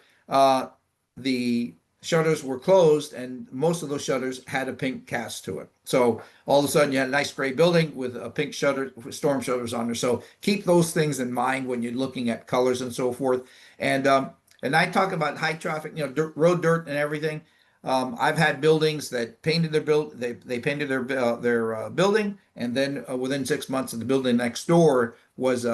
the shutters were closed and most of those shutters had a pink cast to it. So all of a sudden you had a nice gray building with a pink shutter, storm shutters on there. So keep those things in mind when you're looking at colors and so forth. And I talk about high traffic, road dirt and everything. I've had buildings that painted they painted their building, and then within 6 months, the building next door was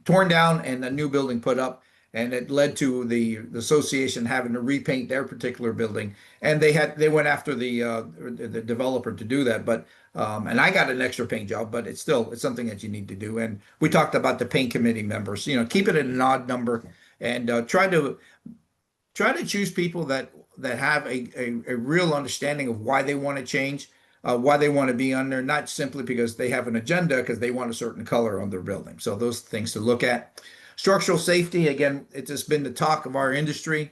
torn down and a new building put up, and it led to the association having to repaint their particular building, and they went after the developer to do that, but and I got an extra paint job, but it's something that you need to do. And we talked about the paint committee members, keep it at an odd number, and try to choose people that have a real understanding of why they want to change. why they want to be on there, not simply because they have an agenda, because they want a certain color on their building. So those things to look at. Structural safety, again, it's just been the talk of our industry.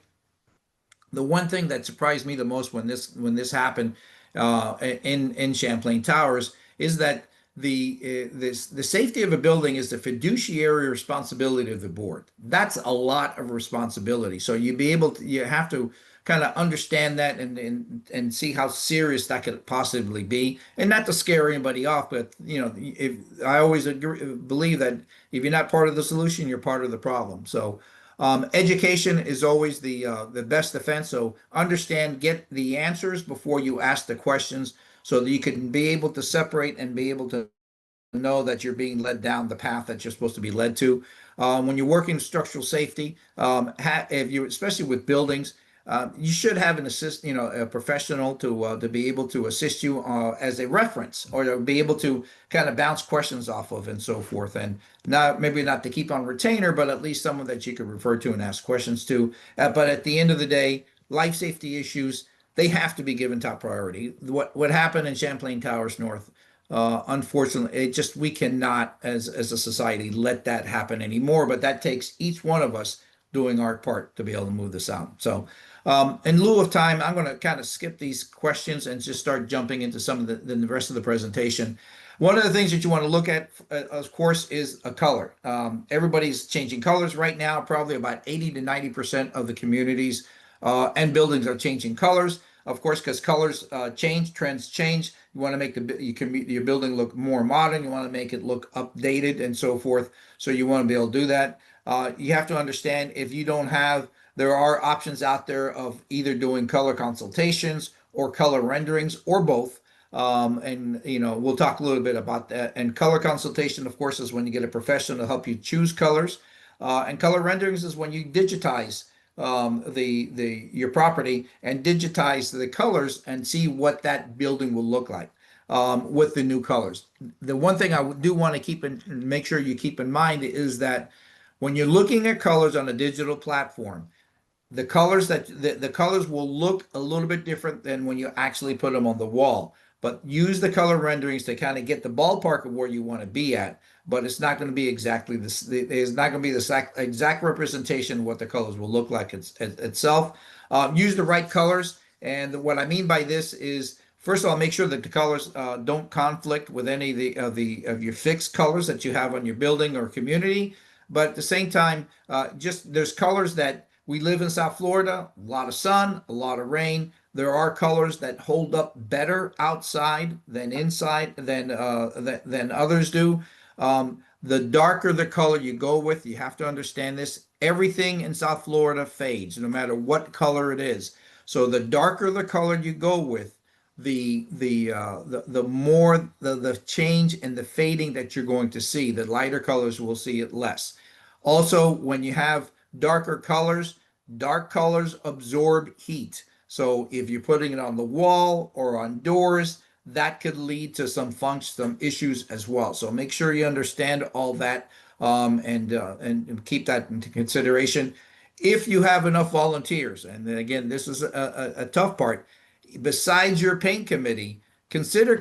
The one thing that surprised me the most when this happened in Champlain Towers is that the safety of a building is the fiduciary responsibility of the board. That's a lot of responsibility. So you have to kind of understand that and see how serious that could possibly be, and not to scare anybody off. But if I always believe that if you're not part of the solution, you're part of the problem. So education is always the best defense. So understand, get the answers before you ask the questions, so that you can be able to separate and be able to know that you're being led down the path that you're supposed to be led to. When you're working structural safety, if you, especially with buildings, you should have an a professional to be able to assist you as a reference, or to be able to kind of bounce questions off of and so forth. And maybe not to keep on retainer, but at least someone that you could refer to and ask questions to. But at the end of the day, life safety issues, they have to be given top priority. What happened in Champlain Towers North, unfortunately, we cannot as a society let that happen anymore. But that takes each one of us doing our part to be able to move this out. So in lieu of time, I'm going to kind of skip these questions and just start jumping into some of the rest of the presentation. One of the things that you want to look at, of course, is a color. Everybody's changing colors right now. Probably about 80 to 90% of the communities and buildings are changing colors. Of course, because colors change, trends change. You want to make your building look more modern. You want to make it look updated and so forth. So you want to be able to do that. You have to understand, if you don't have, there are options out there of either doing color consultations or color renderings, or both. And we'll talk a little bit about that. And color consultation, of course, is when you get a professional to help you choose colors. And color renderings is when you digitize your property and digitize the colors and see what that building will look like with the new colors. The one thing I do want to make sure you keep in mind is that when you're looking at colors on a digital platform, the colors will look a little bit different than when you actually put them on the wall. But use the color renderings to kind of get the ballpark of where you want to be at. But it's not going to be exactly this. It's not going to be the exact representation of what the colors will look like itself. Use the right colors, and what I mean by this is, first of all, make sure that the colors don't conflict with any of your fixed colors that you have on your building or community. But at the same time, there's colors that we live in South Florida, a lot of sun, a lot of rain. There are colors that hold up better outside than inside than others do. The darker the color you go with, you have to understand this. Everything in South Florida fades, no matter what color it is. So the darker the color you go with, the more the change in the fading that you're going to see. The lighter colors will see it less. Also, when you have darker colors, dark colors absorb heat. So if you're putting it on the wall or on doors, that could lead to some issues as well. So make sure you understand all that and keep that into consideration. If you have enough volunteers, and then again, this is a tough part, besides your paint committee, consider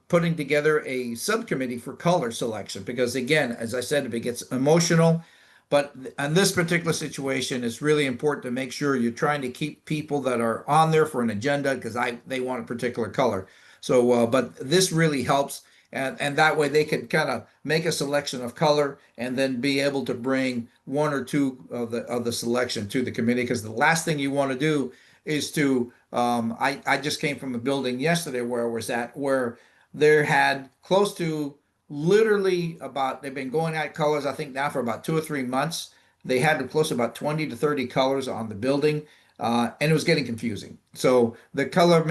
putting together a subcommittee for color selection, because again, as I said, if it gets emotional, but in this particular situation, it's really important to make sure you're trying to keep people that are on there for an agenda, because they want a particular color. So, but this really helps, and that way they could kind of make a selection of color and then be able to bring one or two of the selection to the committee. Because the last thing you want to do is to I just came from a building yesterday where I was at, where there had close to literally they've been going at colors, I think now for about 2 or 3 months. They had close to about 20 to 30 colors on the building, and it was getting confusing. So the color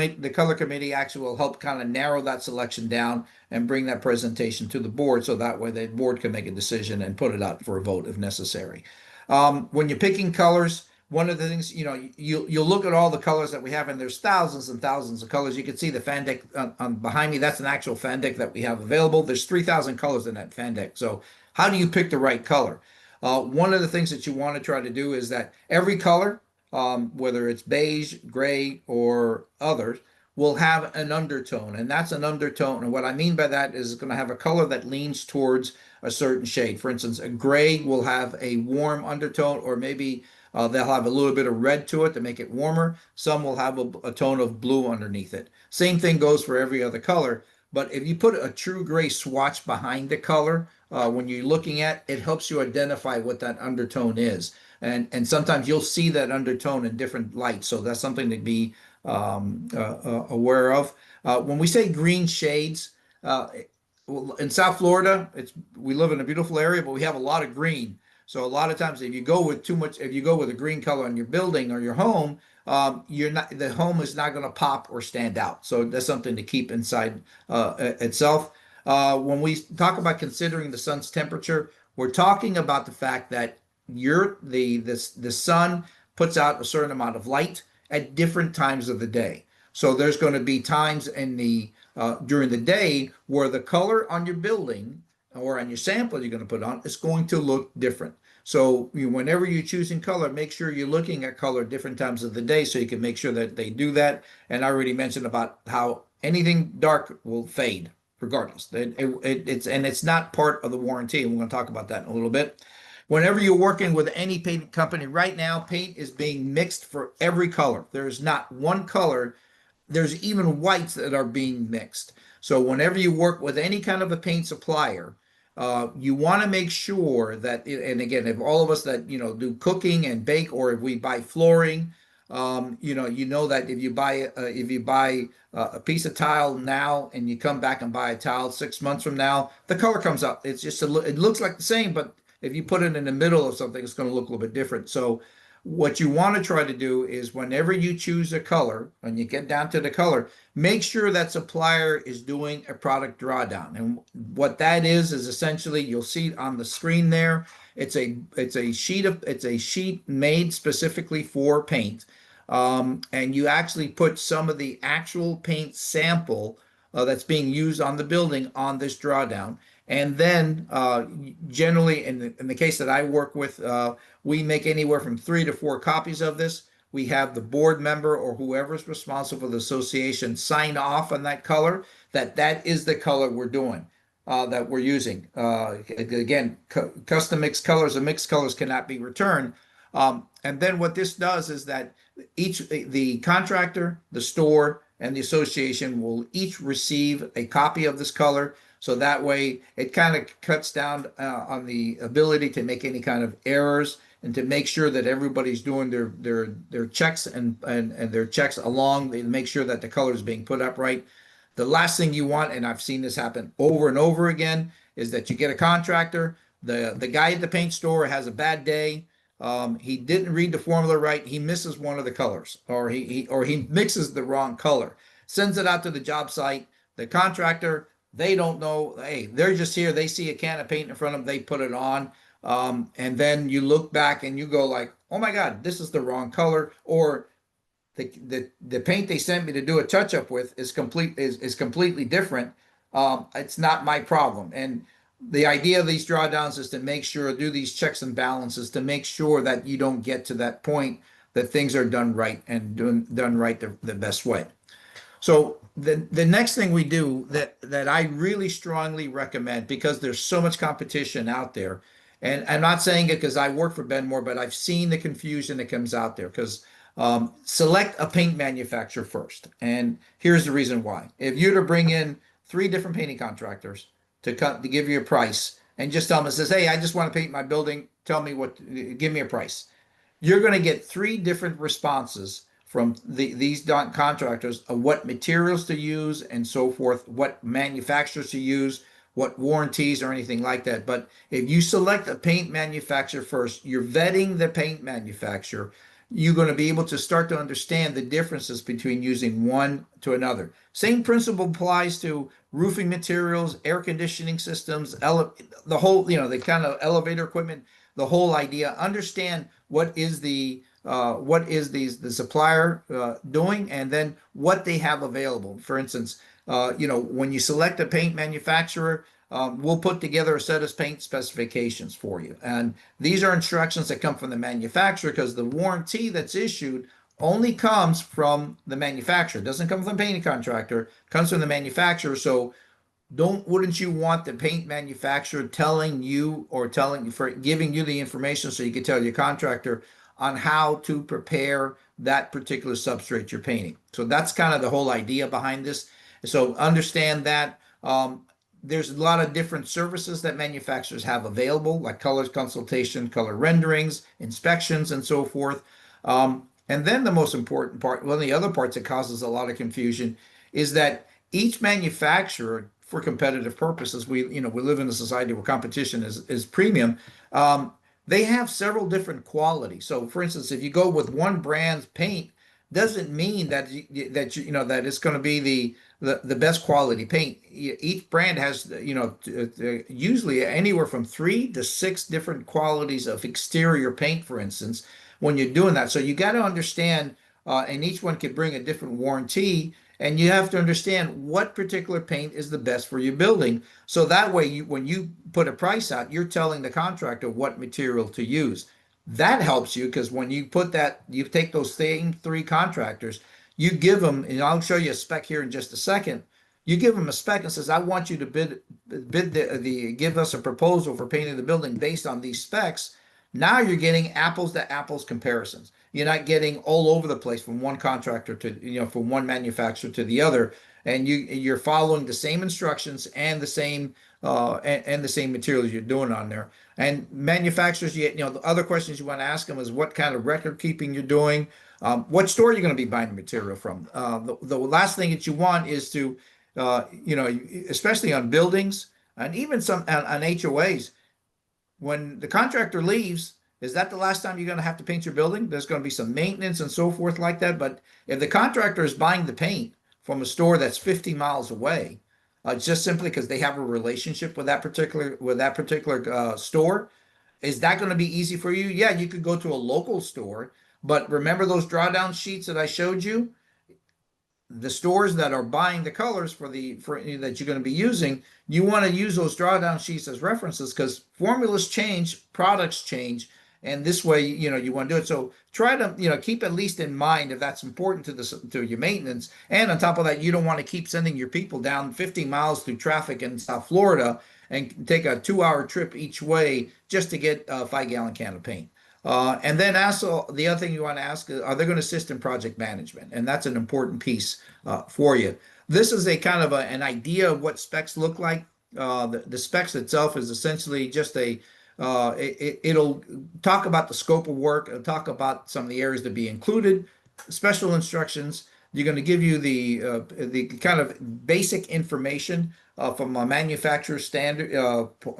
committee actually will help kind of narrow that selection down and bring that presentation to the board, so that way the board can make a decision and put it out for a vote if necessary. When you're picking colors, one of the things, you'll look at all the colors that we have, and there's thousands and thousands of colors. You can see the fan deck on behind me. That's an actual fan deck that we have available. There's 3,000 colors in that fan deck. So how do you pick the right color? One of the things that you want to try to do is that every color, whether it's beige, gray, or others, will have an undertone, and that's an undertone. And what I mean by that is it's going to have a color that leans towards a certain shade. For instance, a gray will have a warm undertone, or maybe they'll have a little bit of red to it to make it warmer. Some will have a tone of blue underneath it. Same thing goes for every other color. But if you put a true gray swatch behind the color, when you're looking at it, helps you identify what that undertone is. And sometimes you'll see that undertone in different lights. So that's something to be aware of. When we say green shades, in South Florida, we live in a beautiful area, but we have a lot of green. So a lot of times, if you go with a green color on your building or your home, the home is not going to pop or stand out. So that's something to keep inside itself. When we talk about considering the sun's temperature, we're talking about the fact that the sun puts out a certain amount of light at different times of the day. So there's going to be times during the day where the color on your building or on your sample you're going to put on is going to look different. So whenever you're choosing color, make sure you're looking at color different times of the day so you can make sure that they do that. And I already mentioned about how anything dark will fade regardless. It's not part of the warranty. And we're going to talk about that in a little bit. Whenever you're working with any paint company right now, paint is being mixed for every color. There's not one color. There's even whites that are being mixed. So whenever you work with any kind of a paint supplier, you want to make sure that, and again, if all of us that do cooking and bake, or if we buy flooring, you know that if you buy a piece of tile now and you come back and buy a tile 6 months from now, the color comes up. It's just it looks like the same, but if you put it in the middle of something, it's going to look a little bit different. So what you want to try to do is whenever you choose a color and you get down to the color, make sure that supplier is doing a product drawdown. And what that is essentially, you'll see on the screen there, it's a sheet made specifically for paint. And you actually put some of the actual paint sample that's being used on the building on this drawdown. And then generally, in the case that I work with, we make anywhere from 3 to 4 copies of this. We have the board member or whoever's responsible for the association sign off on that color, that is the color we're doing, that we're using. Again, custom mixed colors and mixed colors cannot be returned. And then what this does is that the contractor, the store, and the association will each receive a copy of this color. So that way it kind of cuts down on the ability to make any kind of errors, and to make sure that everybody's doing their checks and their checks along. They make sure that the color is being put up right. The last thing you want, and I've seen this happen over and over again, is that you get a contractor, the guy at the paint store has a bad day. He didn't read the formula right. He misses one of the colors, or he mixes the wrong color, sends it out to the job site. The contractor, they don't know. Hey, they're just here. They see a can of paint in front of them. They put it on. And then you look back and you go like, oh my God, this is the wrong color. Or the paint they sent me to do a touch up with is completely different. It's not my problem. And the idea of these drawdowns is to make sure, do these checks and balances to make sure that you don't get to that point, that things are done right and done right the best way. So the next thing we do that I really strongly recommend, because there's so much competition out there, and I'm not saying it because I work for Benmore, but I've seen the confusion that comes out there, because select a paint manufacturer first. And here's the reason why. If you're to bring in 3 different painting contractors to give you a price, and just tell them, it says, hey, I just want to paint my building, give me a price. You're going to get 3 different responses from these contractors of what materials to use and so forth, what manufacturers to use, what warranties or anything like that. But if you select a paint manufacturer first, you're vetting the paint manufacturer. You're going to be able to start to understand the differences between using one to another. Same principle applies to roofing materials, air conditioning systems, the whole, the kind of elevator equipment, the whole idea. Understand what is the supplier doing, and then what they have available. For instance, when you select a paint manufacturer, we'll put together a set of paint specifications for you. And these are instructions that come from the manufacturer, because the warranty that's issued only comes from the manufacturer. It doesn't come from the painting contractor, comes from the manufacturer. So wouldn't you want the paint manufacturer telling you or giving you the information so you can tell your contractor on how to prepare that particular substrate you're painting? So that's kind of the whole idea behind this. So understand that there's a lot of different services that manufacturers have available, like color consultation, color renderings, inspections, and so forth. And then the most important part, one of the other parts that causes a lot of confusion, is that each manufacturer, for competitive purposes, we live in a society where competition is premium. They have several different qualities. So, for instance, if you go with one brand's paint, doesn't mean that that it's going to be the best quality paint. Each brand has usually anywhere from 3 to 6 different qualities of exterior paint, for instance, when you're doing that. So you got to understand, and each one can bring a different warranty. And you have to understand what particular paint is the best for your building. So that way, when you put a price out, you're telling the contractor what material to use. That helps you because when you take those same 3 contractors, you give them, and I'll show you a spec here in just a second. You give them a spec and says, I want you to give us a proposal for painting the building based on these specs. Now you're getting apples to apples comparisons. You're not getting all over the place from one contractor to, from one manufacturer to the other. And you're following the same instructions and the same materials you're doing on there. And manufacturers, the other questions you want to ask them is what kind of record keeping you're doing, what store you're going to be buying the material from. The last thing that you want is to, especially on buildings and even some on HOAs, when the contractor leaves, is that the last time you're going to have to paint your building? There's going to be some maintenance and so forth like that. But if the contractor is buying the paint from a store that's 50 miles away, just simply because they have a relationship with that particular store, is that going to be easy for you? Yeah, you could go to a local store, but remember those drawdown sheets that I showed you? The stores that are buying the colors that you're going to be using, you want to use those drawdown sheets as references because formulas change, products change, and this way, you want to do it. So try to, keep at least in mind if that's important to your maintenance. And on top of that, you don't want to keep sending your people down 50 miles through traffic in South Florida and take a 2-hour trip each way just to get a 5-gallon can of paint. And then also the other thing you want to ask is, are they going to assist in project management? And that's an important piece for you. This is a kind of an idea of what specs look like. The specs itself is essentially just it'll talk about the scope of work. It'll talk about some of the areas to be included, special instructions. You're going to give you the kind of basic information from a manufacturer standard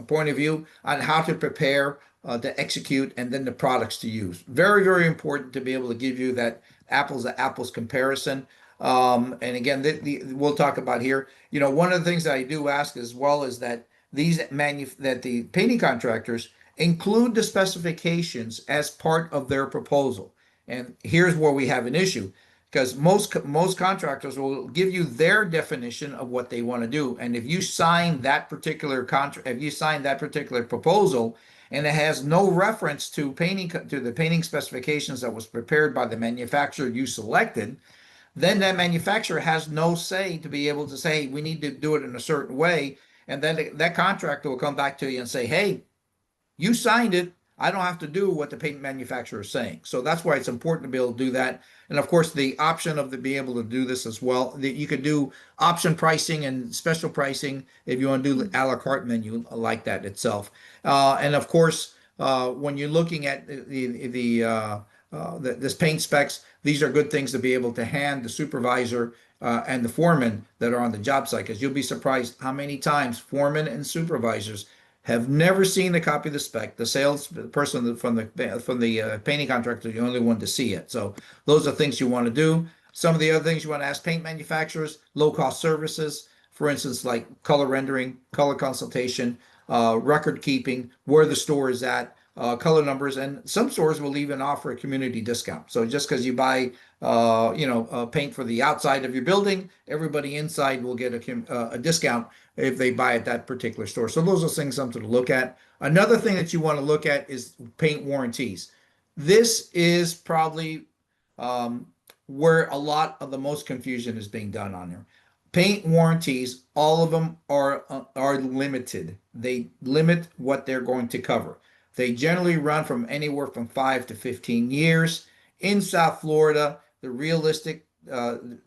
point of view on how to prepare, to execute, and then the products to use. Very, very important to be able to give you that apples to apples comparison. And again, we'll talk about here. One of the things that I do ask as well is that that the painting contractors include the specifications as part of their proposal. And here's where we have an issue, because most contractors will give you their definition of what they want to do. And if you sign that particular proposal, and it has no reference to the painting specifications that was prepared by the manufacturer you selected, then that manufacturer has no say to be able to say, we need to do it in a certain way. And then that contractor will come back to you and say, hey, you signed it. I don't have to do what the paint manufacturer is saying. So that's why it's important to be able to do that. And of course, the option of being able to do this as well. You could do option pricing and special pricing if you want to do the a la carte menu like that itself. And of course, when you're looking at this paint specs, these are good things to be able to hand the supervisor and the foreman that are on the job site, because you'll be surprised how many times foremen and supervisors have never seen a copy of the spec. The salesperson from the painting contractor is the only one to see it. So those are things you want to do. Some of the other things you want to ask paint manufacturers: low-cost services, for instance, like color rendering, color consultation, record keeping, where the store is at, color numbers, and some stores will even offer a community discount. So just because you buy, paint for the outside of your building, everybody inside will get a discount if they buy at that particular store. So those are things something to look at. Another thing that you want to look at is paint warranties. This is probably where a lot of the most confusion is being done on there. Paint warranties, all of them are limited. They limit what they're going to cover. They generally run from anywhere from 5 to 15 years. In South Florida, the realistic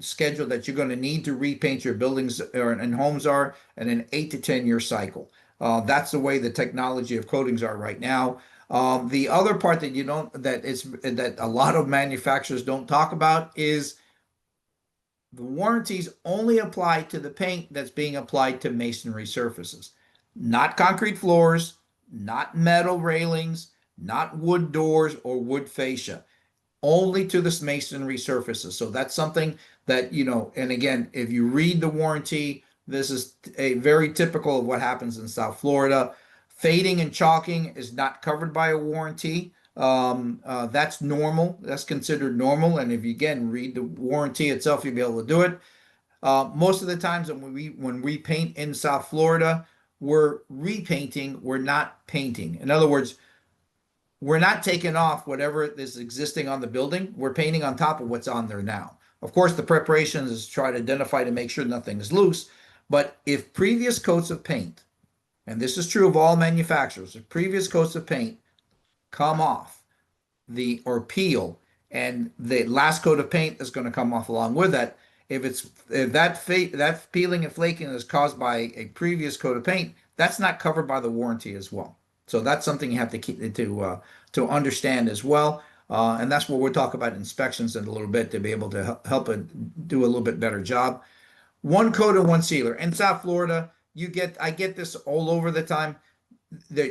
schedule that you're going to need to repaint your buildings and homes are in an 8 to 10 year cycle. That's the way the technology of coatings are right now. The other part that that a lot of manufacturers don't talk about is the warranties only apply to the paint that's being applied to masonry surfaces, not concrete floors, not metal railings, not wood doors or wood fascia, only to the masonry surfaces. So that's something that, and again, if you read the warranty, this is a very typical of what happens in South Florida. Fading and chalking is not covered by a warranty. That's normal. That's considered normal. And if you again read the warranty itself, you'll be able to do it. Most of the times when we paint in South Florida, we're repainting, we're not painting. In other words, we're not taking off whatever is existing on the building. We're painting on top of what's on there now. Of course, the preparation is to try to identify to make sure nothing is loose. But if previous coats of paint, and this is true of all manufacturers, if previous coats of paint come off or peel, and the last coat of paint is going to come off along with that. If that peeling and flaking is caused by a previous coat of paint, that's not covered by the warranty as well. So that's something you have to keep to understand as well. And that's what we'll talk about inspections in a little bit to be able to help it do a little bit better job. One coat and one sealer. In South Florida, I get this all over the time.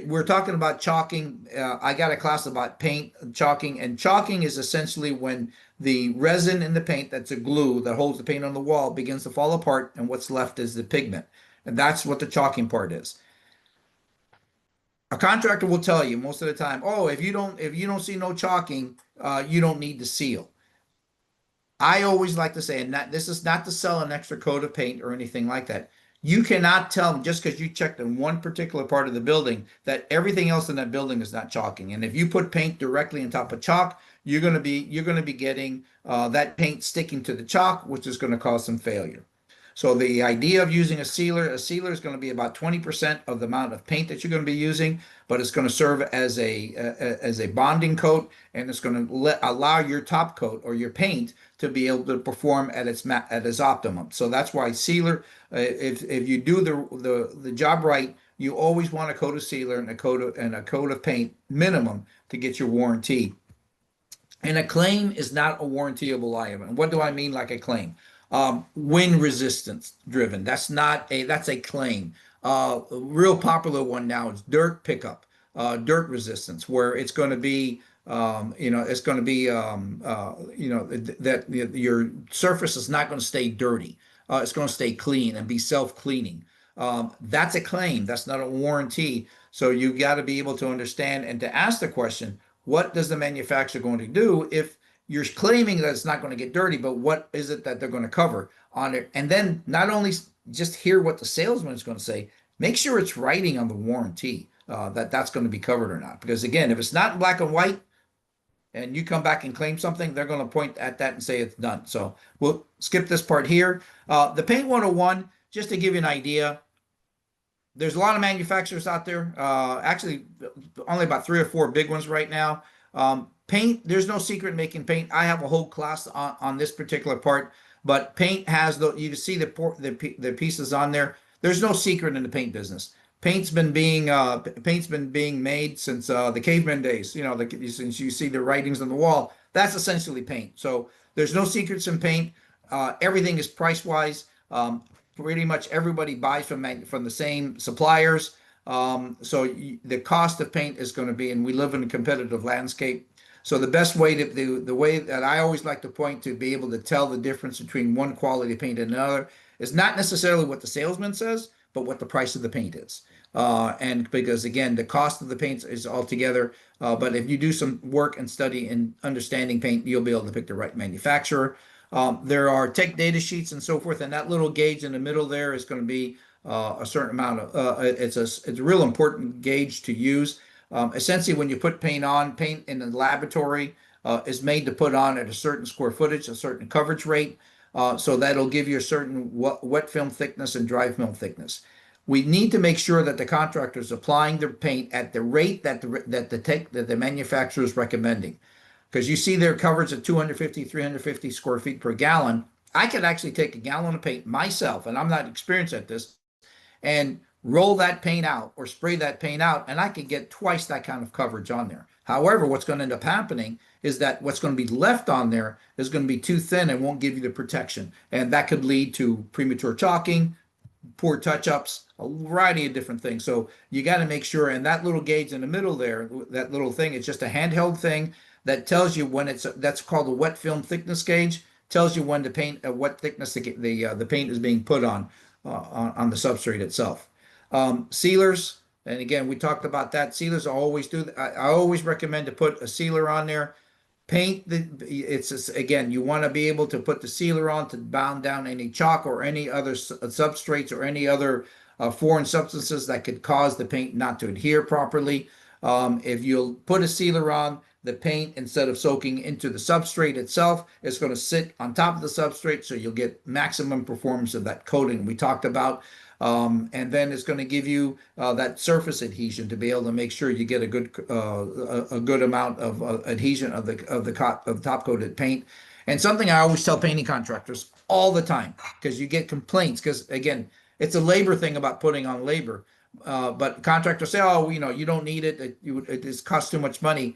We're talking about chalking. I got a class about paint chalking, and chalking is essentially when the resin in the paint, that's a glue that holds the paint on the wall, begins to fall apart, and what's left is the pigment. And that's what the chalking part is. A contractor will tell you most of the time, oh, if you don't see no chalking, you don't need to seal. I always like to say, and this is not to sell an extra coat of paint or anything like that. You cannot tell just because you checked in one particular part of the building that everything else in that building is not chalking. And if you put paint directly on top of chalk, you're going to be getting that paint sticking to the chalk, which is going to cause some failure. So the idea of using a sealer is going to be about 20% of the amount of paint that you're going to be using, but it's going to serve as a bonding coat, and it's going to allow your top coat or your paint to be able to perform at its optimum. So that's why sealer, if you do the job right, you always want a coat of sealer and a coat of paint minimum to get your warranty. And a claim is not a warrantyable item. And what do I mean like a claim? Wind resistance driven. That's a claim. A real popular one now is dirt pickup, dirt resistance, where it's going to be, it's going to be, that your surface is not going to stay dirty. It's going to stay clean and be self-cleaning. That's a claim. That's not a warranty. So you got to be able to understand and to ask the question, what does the manufacturer going to do if you're claiming that it's not going to get dirty, but what is it that they're going to cover on it? And then not only just hear what the salesman is going to say, make sure it's writing on the warranty that's going to be covered or not. Because again, if it's not in black and white and you come back and claim something, they're going to point at that and say it's done. So we'll skip this part here. The Paint 101, just to give you an idea, there's a lot of manufacturers out there. Actually, only about 3 or 4 big ones right now. Paint, there's no secret in making paint. I have a whole class on this particular part, but paint has you can see the pieces on there. There's no secret in the paint business. Paint's been being made since the caveman days. Since you see the writings on the wall, that's essentially paint. So there's no secrets in paint. Everything is price wise. Pretty much everybody buys from the same suppliers. So the cost of paint is going to be, and we live in a competitive landscape. So the best way the way that I always like to point to be able to tell the difference between one quality of paint and another is not necessarily what the salesman says, but what the price of the paint is. And because again, the cost of the paint is altogether, but if you do some work and study in understanding paint, you'll be able to pick the right manufacturer. There are tech data sheets and so forth, and that little gauge in the middle there is going to be a certain amount of, it's a real important gauge to use. Essentially, when you put paint in the laboratory, is made to put on at a certain square footage, a certain coverage rate. So that'll give you a certain wet film thickness and dry film thickness. We need to make sure that the contractor is applying the paint at the rate that the manufacturer is recommending. Because you see their coverage at 250, 350 square feet per gallon. I could actually take a gallon of paint myself, and I'm not experienced at this, and roll that paint out or spray that paint out, and I could get twice that kind of coverage on there. However, what's going to end up happening is that what's going to be left on there is going to be too thin and won't give you the protection. And that could lead to premature chalking, poor touch-ups, a variety of different things. So you got to make sure, and that little gauge in the middle there, that little thing, it's just a handheld thing that tells you when that's called a wet film thickness gauge, tells you when the paint, what thickness the paint is being put on the substrate itself. Sealers, and again, we talked about that. Sealers I always do. I always recommend to put a sealer on there. Paint again, you want to be able to put the sealer on to bound down any chalk or any other substrates or any other foreign substances that could cause the paint not to adhere properly. If you'll put a sealer on, the paint, instead of soaking into the substrate itself, is going to sit on top of the substrate, so you'll get maximum performance of that coating we talked about. And then it's going to give you that surface adhesion to be able to make sure you get a good amount of adhesion of the top coated paint. And something I always tell painting contractors all the time, because you get complaints, because again, it's a labor thing about putting on labor. But contractors say, oh, you don't need it. It costs too much money.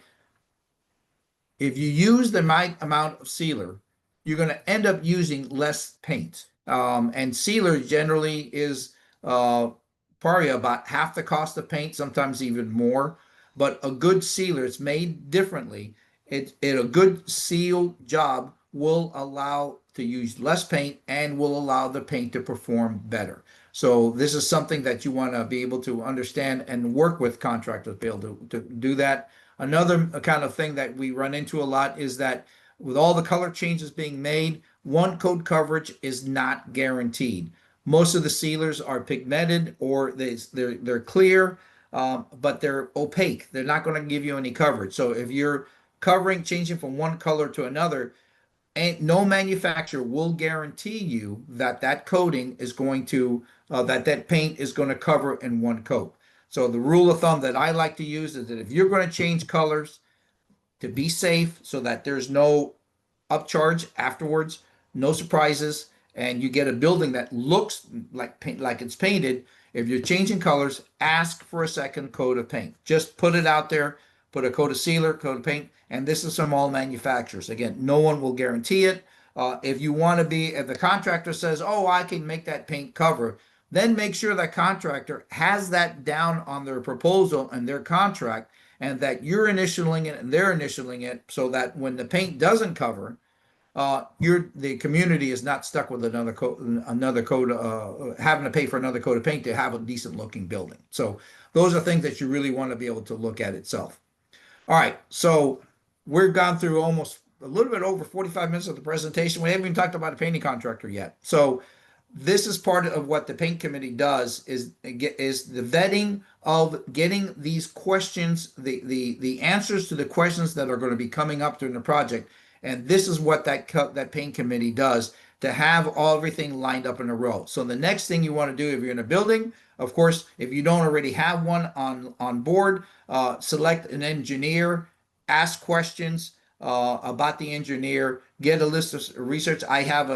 If you use the right amount of sealer, you're going to end up using less paint. And sealer generally is probably about half the cost of paint, sometimes even more. But a good sealer, it's made differently. A good seal job will allow to use less paint and will allow the paint to perform better. So this is something that you want to be able to understand and work with contractors to be able to do that. Another kind of thing that we run into a lot is that with all the color changes being made, one coat coverage is not guaranteed. Most of the sealers are pigmented or they're clear, but they're opaque. They're not going to give you any coverage. So if you're changing from one color to another, and no manufacturer will guarantee you that coating is going to, that paint is going to cover in one coat. So the rule of thumb that I like to use is that if you're going to change colors, to be safe so that there's no upcharge afterwards, no surprises, and you get a building that looks like it's painted, if you're changing colors, ask for a second coat of paint. Just put it out there, put a coat of sealer, coat of paint, and this is from all manufacturers. Again, no one will guarantee it. If the contractor says, oh, I can make that paint cover, then make sure that contractor has that down on their proposal and their contract, and that you're initialing it and they're initialing it, so that when the paint doesn't cover, the community is not stuck with another coat, having to pay for another coat of paint to have a decent looking building. So those are things that you really want to be able to look at itself. All right, so we've gone through almost a little bit over 45 minutes of the presentation. We haven't even talked about a painting contractor yet. So this is part of what the paint committee does, is the vetting of getting these questions, the answers to the questions that are going to be coming up during the project. And this is what that paint committee does, to have everything lined up in a row. So the next thing you want to do if you're in a building, of course, if you don't already have one on board, select an engineer, ask questions about the engineer, get a list of research. I have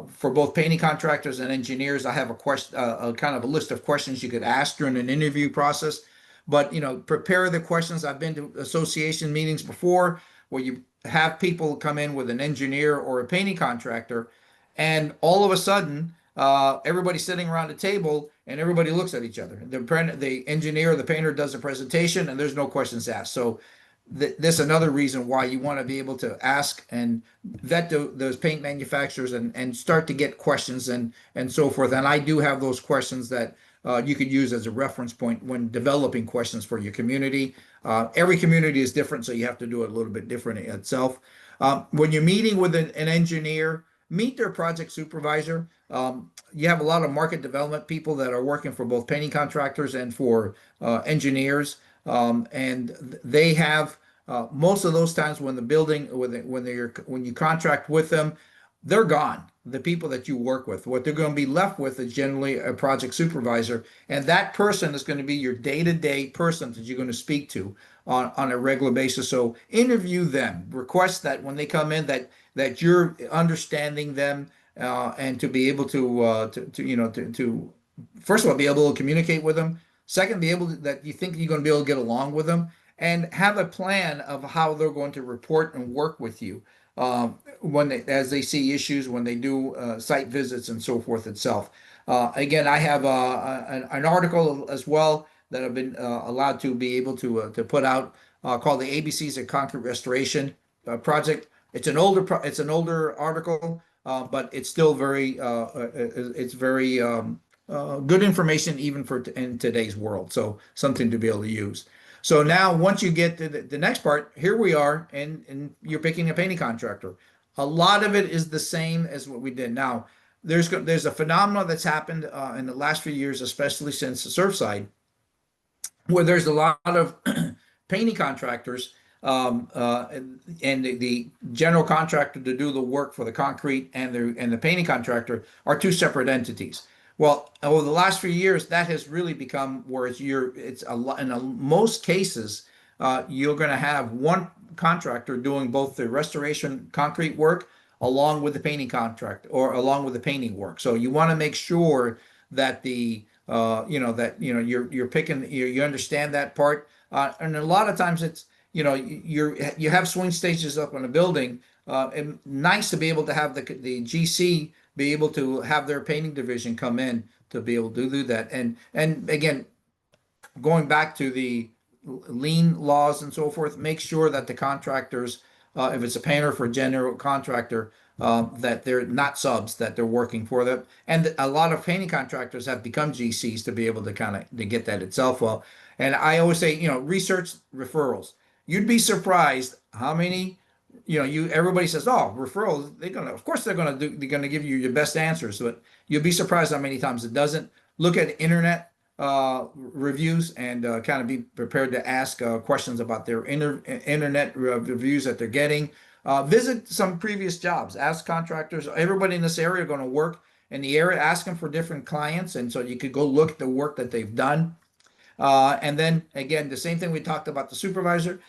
for both painting contractors and engineers, I have a kind of a list of questions you could ask during an interview process. But prepare the questions. I've been to association meetings before where you have people come in with an engineer or a painting contractor, and all of a sudden, everybody's sitting around a table and everybody looks at each other. The engineer or the painter does a presentation and there's no questions asked. So this is another reason why you want to be able to ask and vet those paint manufacturers and start to get questions and so forth. And I do have those questions that you could use as a reference point when developing questions for your community. Every community is different, so you have to do it a little bit different itself. When you're meeting with an engineer, meet their project supervisor. You have a lot of market development people that are working for both painting contractors and for engineers, and they have Most of those times when the building, when you contract with them, they're gone. The people that you work with, what they're going to be left with is generally a project supervisor, and that person is going to be your day-to-day person that you're going to speak to on a regular basis. So interview them, request that when they come in that you're understanding them, and to be able to first of all be able to communicate with them. Second, be able to, that you think you're going to be able to get along with them, and have a plan of how they're going to report and work with you as they see issues, when they do site visits and so forth itself. Again, I have an article as well that I've been allowed to be able to put out called the ABCs of Concrete Restoration Project. It's an older article, but it's still very good information even for in today's world. So something to be able to use. So now, once you get to the next part, here we are, and you're picking a painting contractor. A lot of it is the same as what we did. Now, there's a phenomenon that's happened in the last few years, especially since the Surfside, where there's a lot of painting contractors, and the general contractor to do the work for the concrete, and the painting contractor are two separate entities. Well, over the last few years, that has really become where it's a lot. In most cases, you're going to have one contractor doing both the restoration concrete work along with the painting contract, or along with the painting work. So you want to make sure that you're picking, you understand that part. And a lot of times it's, you have swing stages up on a building, and nice to be able to have the GC be able to have their painting division come in to be able to do that. And again, going back to the lien laws and so forth, make sure that the contractors, if it's a painter for a general contractor, that they're not subs, that they're working for them. And a lot of painting contractors have become GCs to be able to to get that itself well. And I always say, research referrals. You'd be surprised how many, everybody says, oh, referrals, of course they're going to give you your best answers, but you'll be surprised how many times it doesn't. Look at internet reviews, and kind of be prepared to ask questions about their internet reviews that they're getting. Visit some previous jobs. Ask contractors. Everybody in this area are going to work in the area. Ask them for different clients, and so you could go look at the work that they've done. And then again, the same thing we talked about the supervisor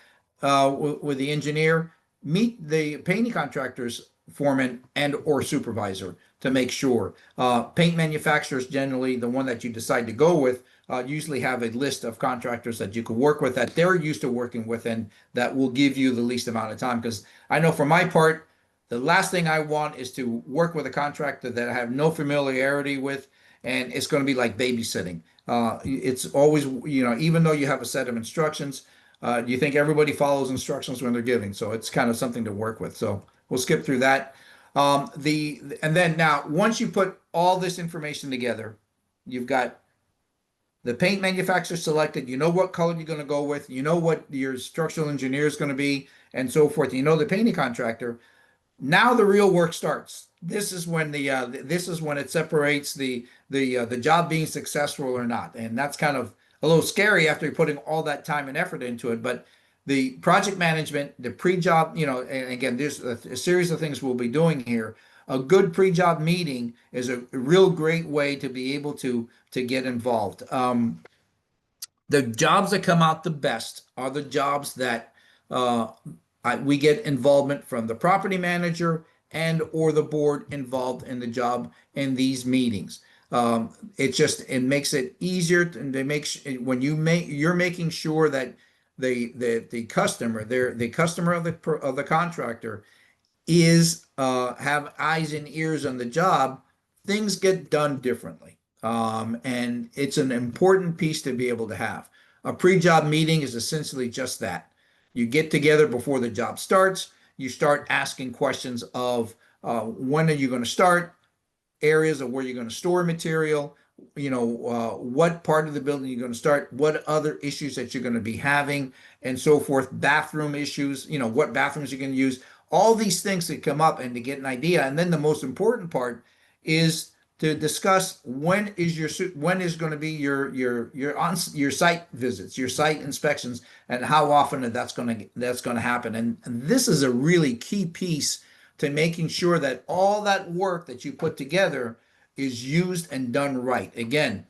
with the engineer. Meet the painting contractor's foreman and or supervisor to make sure. Paint manufacturers, generally the one that you decide to go with, usually have a list of contractors that you can work with, that they're used to working with, and that will give you the least amount of time. Because I know for my part, the last thing I want is to work with a contractor that I have no familiarity with, and it's going to be like babysitting. It's always, even though you have a set of instructions, you think everybody follows instructions when they're giving. So it's kind of something to work with. So we'll skip through that. And then now, once you put all this information together, you've got the paint manufacturer selected, what color you're going to go with, what your structural engineer is going to be, and so forth. The painting contractor. Now the real work starts. This is when it separates the job being successful or not, and that's kind of a little scary after you're putting all that time and effort into it. But the project management, the pre-job, and again, there's a series of things we'll be doing here. A good pre-job meeting is a real great way to be able to get involved. The jobs that come out the best are the jobs that we get involvement from the property manager and or the board involved in the job in these meetings. It makes it easier, and when you're making sure that the customer of the contractor is have eyes and ears on the job, things get done differently. And it's an important piece to be able to have. A pre-job meeting is essentially just that. You get together before the job starts. You start asking questions of when are you going to start, areas of where you're going to store material, what part of the building you're going to start, what other issues that you're going to be having, and so forth. Bathroom issues, what bathrooms you're going to use. All these things that come up, and to get an idea. And then the most important part is to discuss when is going to be your site visits, your site inspections, and how often that's going to happen. And this is a really key piece to making sure that all that work that you put together is used and done right. Again,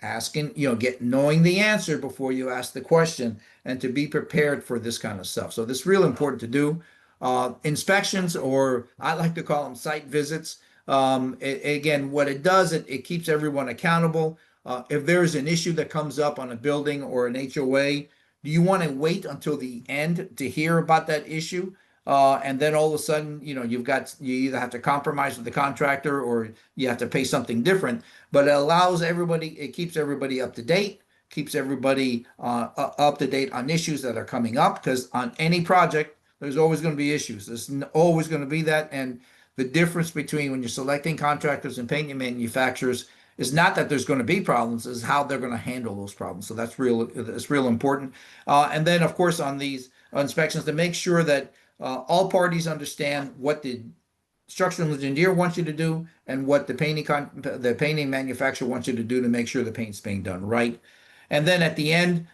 asking, knowing the answer before you ask the question, and to be prepared for this kind of stuff. So this is real important to do. Inspections, or I like to call them site visits. Again, what it does, it keeps everyone accountable. If there's an issue that comes up on a building or an HOA, do you want to wait until the end to hear about that issue? And then all of a sudden, you either have to compromise with the contractor or you have to pay something different. But it keeps everybody up to date, keeps everybody up to date on issues that are coming up, because on any project, there's always going to be issues. There's always going to be that. And the difference between when you're selecting contractors and paint manufacturers is not that there's going to be problems, is how they're going to handle those problems. So that's real important. And then, of course, on these inspections, to make sure that all parties understand what the structural engineer wants you to do and what the painting manufacturer wants you to do to make sure the paint's being done right. And then at the end,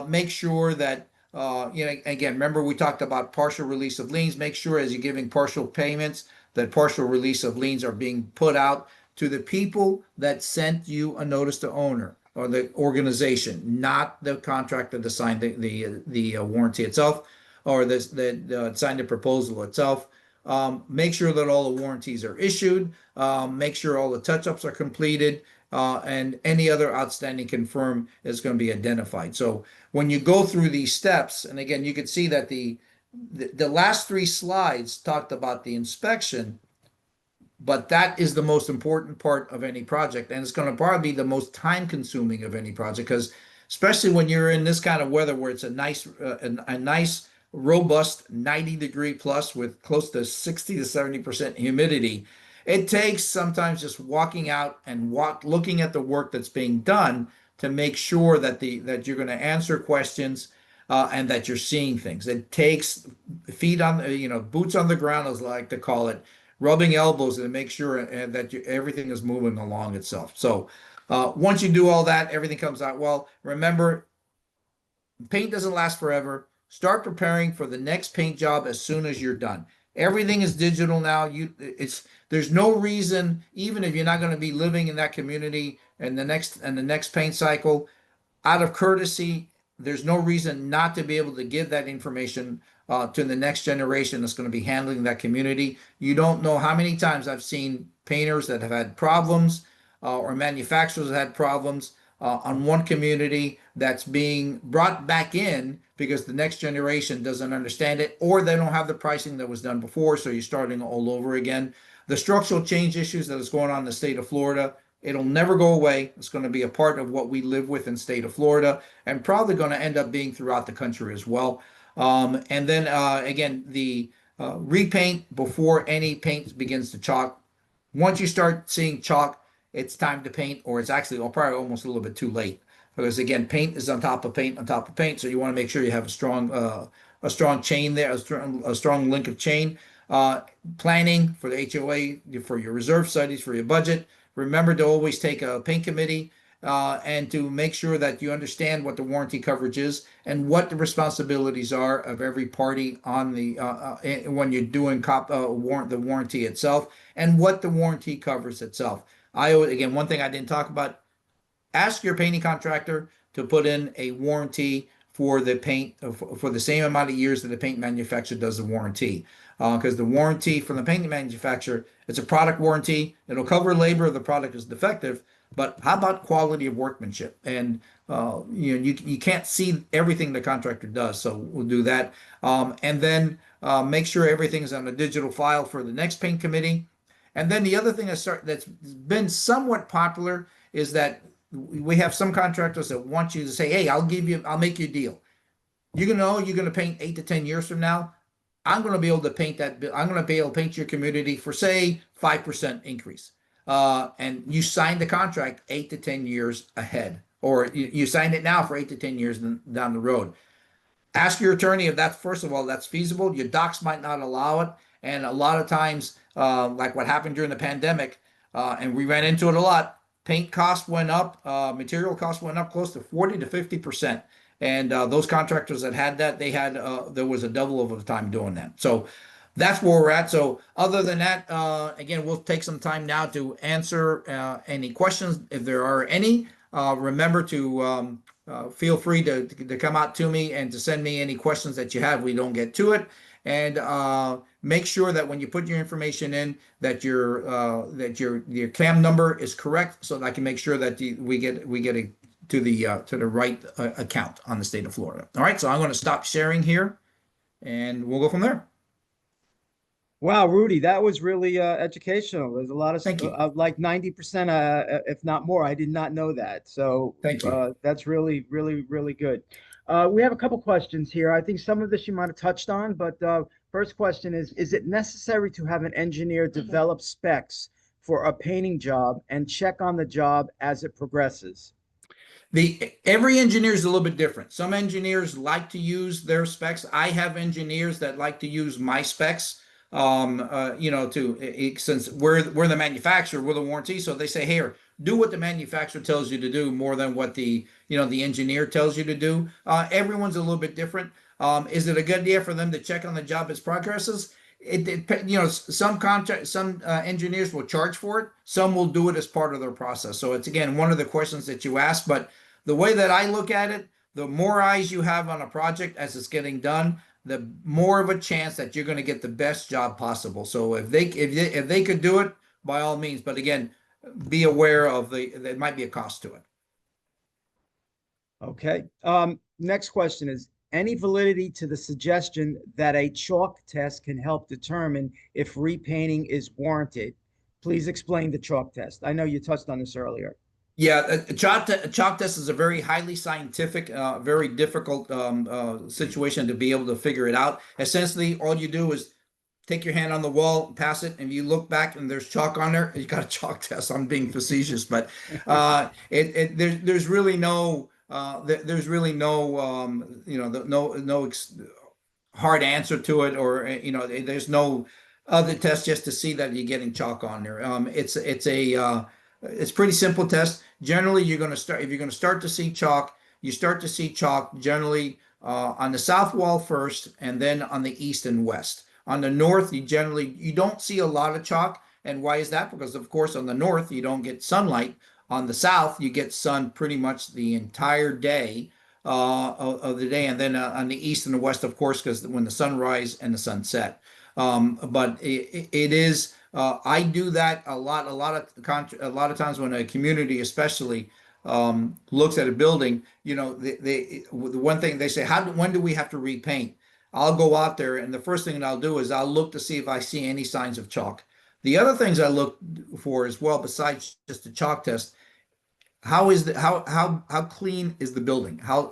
make sure that again, remember we talked about partial release of liens. Make sure as you're giving partial payments that partial release of liens are being put out to the people that sent you a notice to owner, or the organization, not the contractor that signed the warranty itself, or that signed the proposal itself. Make sure that all the warranties are issued. Make sure all the touch-ups are completed, and any other outstanding confirm is going to be identified. So when you go through these steps, and again, you can see that the last 3 slides talked about the inspection, but that is the most important part of any project, and it's going to probably be the most time-consuming of any project, because especially when you're in this kind of weather where it's a nice robust 90-degree plus with close to 60 to 70% humidity, it takes sometimes just walking out and looking at the work that's being done to make sure that you're going to answer questions, and that you're seeing things. It takes feet on boots on the ground, as I like to call it, rubbing elbows to make sure that everything is moving along itself. So once you do all that, everything comes out well. Remember, paint doesn't last forever. Start preparing for the next paint job as soon as you're done. Everything is digital now. There's no reason, even if you're not going to be living in that community and the next paint cycle, out of courtesy, there's no reason not to be able to give that information to the next generation that's going to be handling that community. You don't know how many times I've seen painters that have had problems, or manufacturers that had problems on one community that's being brought back in because the next generation doesn't understand it, or they don't have the pricing that was done before, so you're starting all over again. The structural change issues that is going on in the state of Florida, it'll never go away. It's going to be a part of what we live with in the state of Florida, and probably going to end up being throughout the country as well. And then again, the repaint before any paint begins to chalk. Once you start seeing chalk, it's time to paint, or it's actually probably almost a little bit too late, because again, paint is on top of paint on top of paint. So you want to make sure you have a strong chain there, a strong link of chain. Planning for the HOA, for your reserve studies, for your budget. Remember to always take a paint committee, and to make sure that you understand what the warranty coverage is and what the responsibilities are of every party on the when you're doing the warranty itself, and what the warranty covers itself. Again, one thing I didn't talk about, ask your painting contractor to put in a warranty for the paint for the same amount of years that the paint manufacturer does the warranty. Because the warranty from the painting manufacturer, it's a product warranty. It'll cover labor if the product is defective, but how about quality of workmanship? And you can't see everything the contractor does, so we'll do that. And then make sure everything is on a digital file for the next paint committee. And then the other thing that's been somewhat popular is that we have some contractors that want you to say, hey, I'll make you a deal. You're going to paint 8 to 10 years from now. I'm going to be able to paint I'm going to be able to paint your community for, say, 5% increase. And you signed the contract 8 to 10 years ahead, or you signed it now for 8 to 10 years down the road. Ask your attorney if first of all, that's feasible. Your docs might not allow it. And a lot of times, like what happened during the pandemic, and we ran into it a lot. Paint cost went up, material cost went up close to 40 to 50%. And those contractors that had that, they had there was a double of the time doing that. So that's where we're at. So other than that, again, we'll take some time now to answer any questions if there are any. Remember to feel free to come out to me and to send me any questions that you have. We don't get to it. And make sure that when you put your information in, that your CAM number is correct, so that I can make sure that we get it to the right account on the state of Florida. All right, so I'm going to stop sharing here, and we'll go from there. Wow, Rudy, that was really educational. There's a lot of Thank you. like 90%, if not more. I did not know that. So Thank you. that's really, really, really good. We have a couple questions here. I think some of this you might have touched on, but first question is it necessary to have an engineer develop specs for a painting job and check on the job as it progresses? Every engineer is a little bit different. Some engineers like to use their specs. I have engineers that like to use my specs. Since we're the manufacturer, we're the warranty, so they say, here, do what the manufacturer tells you to do more than what the engineer tells you to do. Everyone's a little bit different. Is it a good idea for them to check on the job as progresses? Some engineers will charge for it. Some will do it as part of their process. So it's, again, one of the questions that you asked, but the way that I look at it, the more eyes you have on a project as it's getting done, the more of a chance that you're going to get the best job possible. So if they could do it, by all means, but again, be aware of there might be a cost to it. Okay. Next question is, any validity to the suggestion that a chalk test can help determine if repainting is warranted? Please explain the chalk test. I know you touched on this earlier. Yeah, a chalk test is a very highly scientific, very difficult situation to be able to figure it out. Essentially, all you do is take your hand on the wall, pass it, and you look back and there's chalk on there, you got a chalk test. I'm being facetious, but there's really no hard answer to it, or there's no other test just to see that you're getting chalk on there. It's pretty simple test. Generally, if you're going to start to see chalk, you start to see chalk generally on the south wall first, and then on the east and west. On the north, you don't see a lot of chalk. And why is that? Because, of course, on the north, you don't get sunlight. On the south, you get sun pretty much the entire day of the day. And then on the east and the west, of course, because when the sun rises and the sun set. But it is, I do that a lot of times when a community especially looks at a building, the one thing they say, when do we have to repaint? I'll go out there, and the first thing that I'll do is I'll look to see if I see any signs of chalk. The other things I look for as well, besides just the chalk test, how clean is the building? How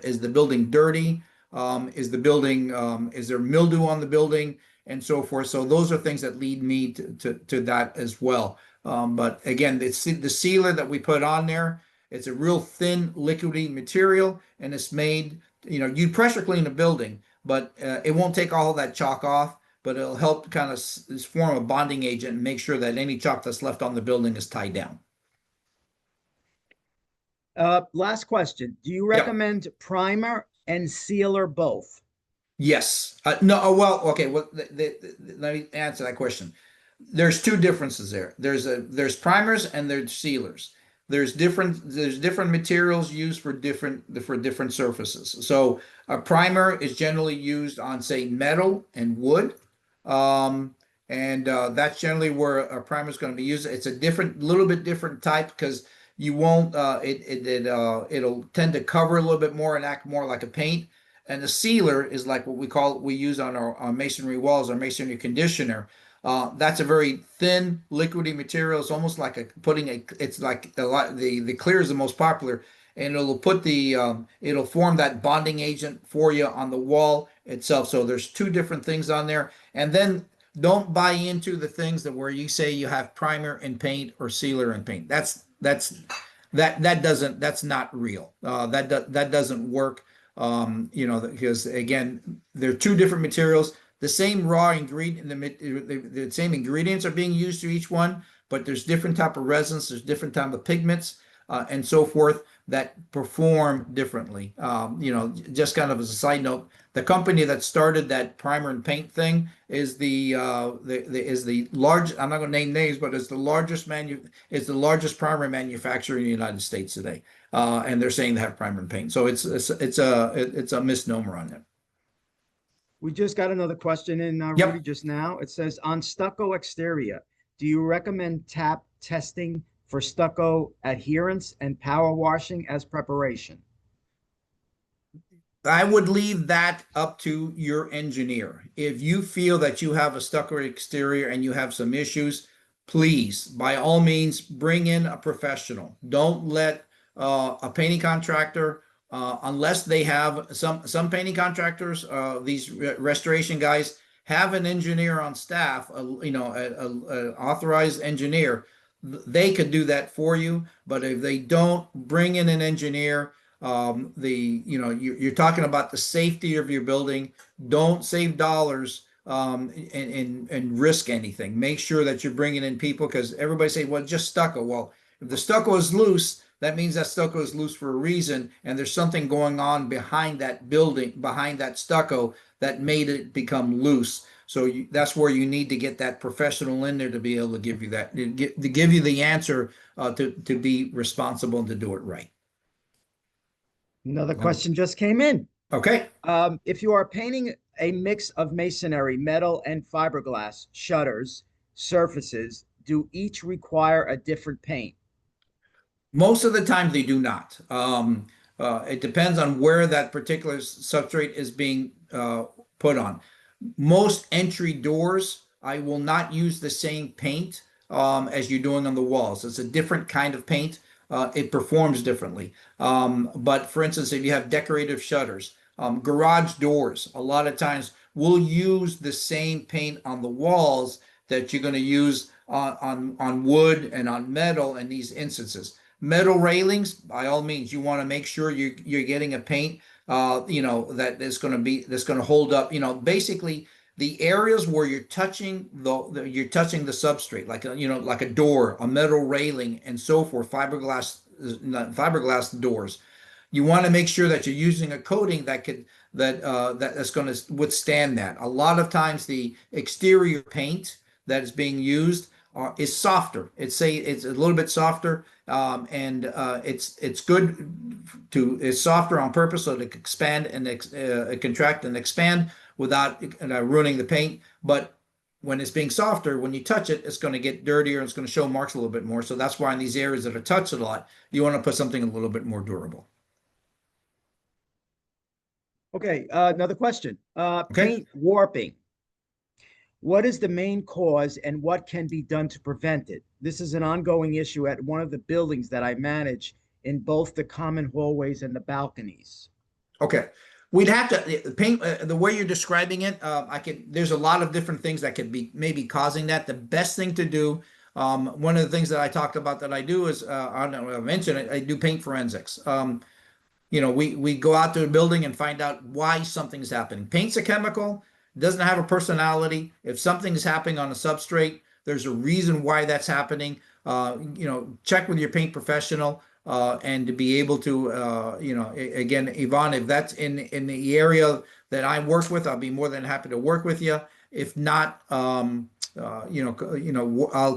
is the building dirty? Is there mildew on the building, and so forth? So those are things that lead me to that as well. But again, the sealer that we put on there, it's a real thin, liquidy material, and it's made, you pressure clean the building, but it won't take all of that chalk off, but it'll help kind of form a bonding agent and make sure that any chalk that's left on the building is tied down. Last question. Do you recommend primer and sealer both? Yes. No. Well, okay. Well, let me answer that question. There's two differences there. There's primers and there's sealers. There's different materials used for different surfaces. So a primer is generally used on, say, metal and wood, and that's generally where a primer is going to be used. It's a little bit different type, because you won't it'll tend to cover a little bit more and act more like a paint. And the sealer is like what we use on our masonry walls, our masonry conditioner. That's a very thin, liquidy material. It's almost like it's like the clear is the most popular, and it'll form that bonding agent for you on the wall itself. So there's two different things on there. And then don't buy into the things where you say you have primer and paint or sealer and paint. That's not real. That doesn't work. Because again, they're two different materials. The same raw ingredient, the same ingredients are being used to each one, but there's different type of resins, there's different type of pigments, and so forth that perform differently. Just kind of as a side note, the company that started that primer and paint thing is the large. I'm not going to name names, but it's the largest primer manufacturer in the United States today, and they're saying they have primer and paint. So it's a misnomer on that. We just got another question in, Yep. Rudy, just now. It says, on stucco exterior, do you recommend tap testing for stucco adherence and power washing as preparation? I would leave that up to your engineer. If you feel that you have a stucco exterior and you have some issues, please, by all means, bring in a professional. Don't let a painting contractor, unless they have some painting contractors, these restoration guys have an engineer on staff, an authorized engineer. They could do that for you, but if they don't, bring in an engineer. You're talking about the safety of your building. Don't save dollars and risk anything. Make sure that you're bringing in people, because everybody say, well, just stucco. Well, if the stucco is loose, that means that stucco is loose for a reason, and there's something going on behind that building, behind that stucco, that made it become loose. So that's where you need to get that professional in there to be able to give you that, to give you the answer, to be responsible and to do it right. Another question just came in. Okay. If you are painting a mix of masonry, metal, and fiberglass shutters, surfaces, do each require a different paint? Most of the time they do not. It depends on where that particular substrate is being put on. Most entry doors, I will not use the same paint as you're doing on the walls. It's a different kind of paint. It performs differently. But for instance, if you have decorative shutters, garage doors, a lot of times we'll use the same paint on the walls that you're going to use on wood and on metal in these instances. Metal railings, by all means, you want to make sure you're getting a paint that is going to hold up. Basically the areas where you're touching the substrate, like a door, a metal railing, and so forth, fiberglass doors. You want to make sure that you're using a coating that's going to withstand that. A lot of times the exterior paint that is being used is softer. It's a little bit softer, and it's good it's softer on purpose, so to expand and contract and expand without ruining the paint. But when it's being softer, when you touch it, it's going to get dirtier and it's going to show marks a little bit more. So that's why in these areas that are touched a lot, you want to put something a little bit more durable. Okay, another question. Paint warping. What is the main cause and what can be done to prevent it? This is an ongoing issue at one of the buildings that I manage in both the common hallways and the balconies. Okay. We'd have to paint the way you're describing it. There's a lot of different things that could be maybe causing that. The best thing to do, one of the things that I talked about that I do is, I don't know, I mentioned it, I do paint forensics. We go out to a building and find out why something's happening. Paint's a chemical. Doesn't have a personality. If something's happening on a substrate, there's a reason why that's happening. Check with your paint professional, and to be able to, again, Yvonne, if that's in the area that I work with, I'll be more than happy to work with you. If not, I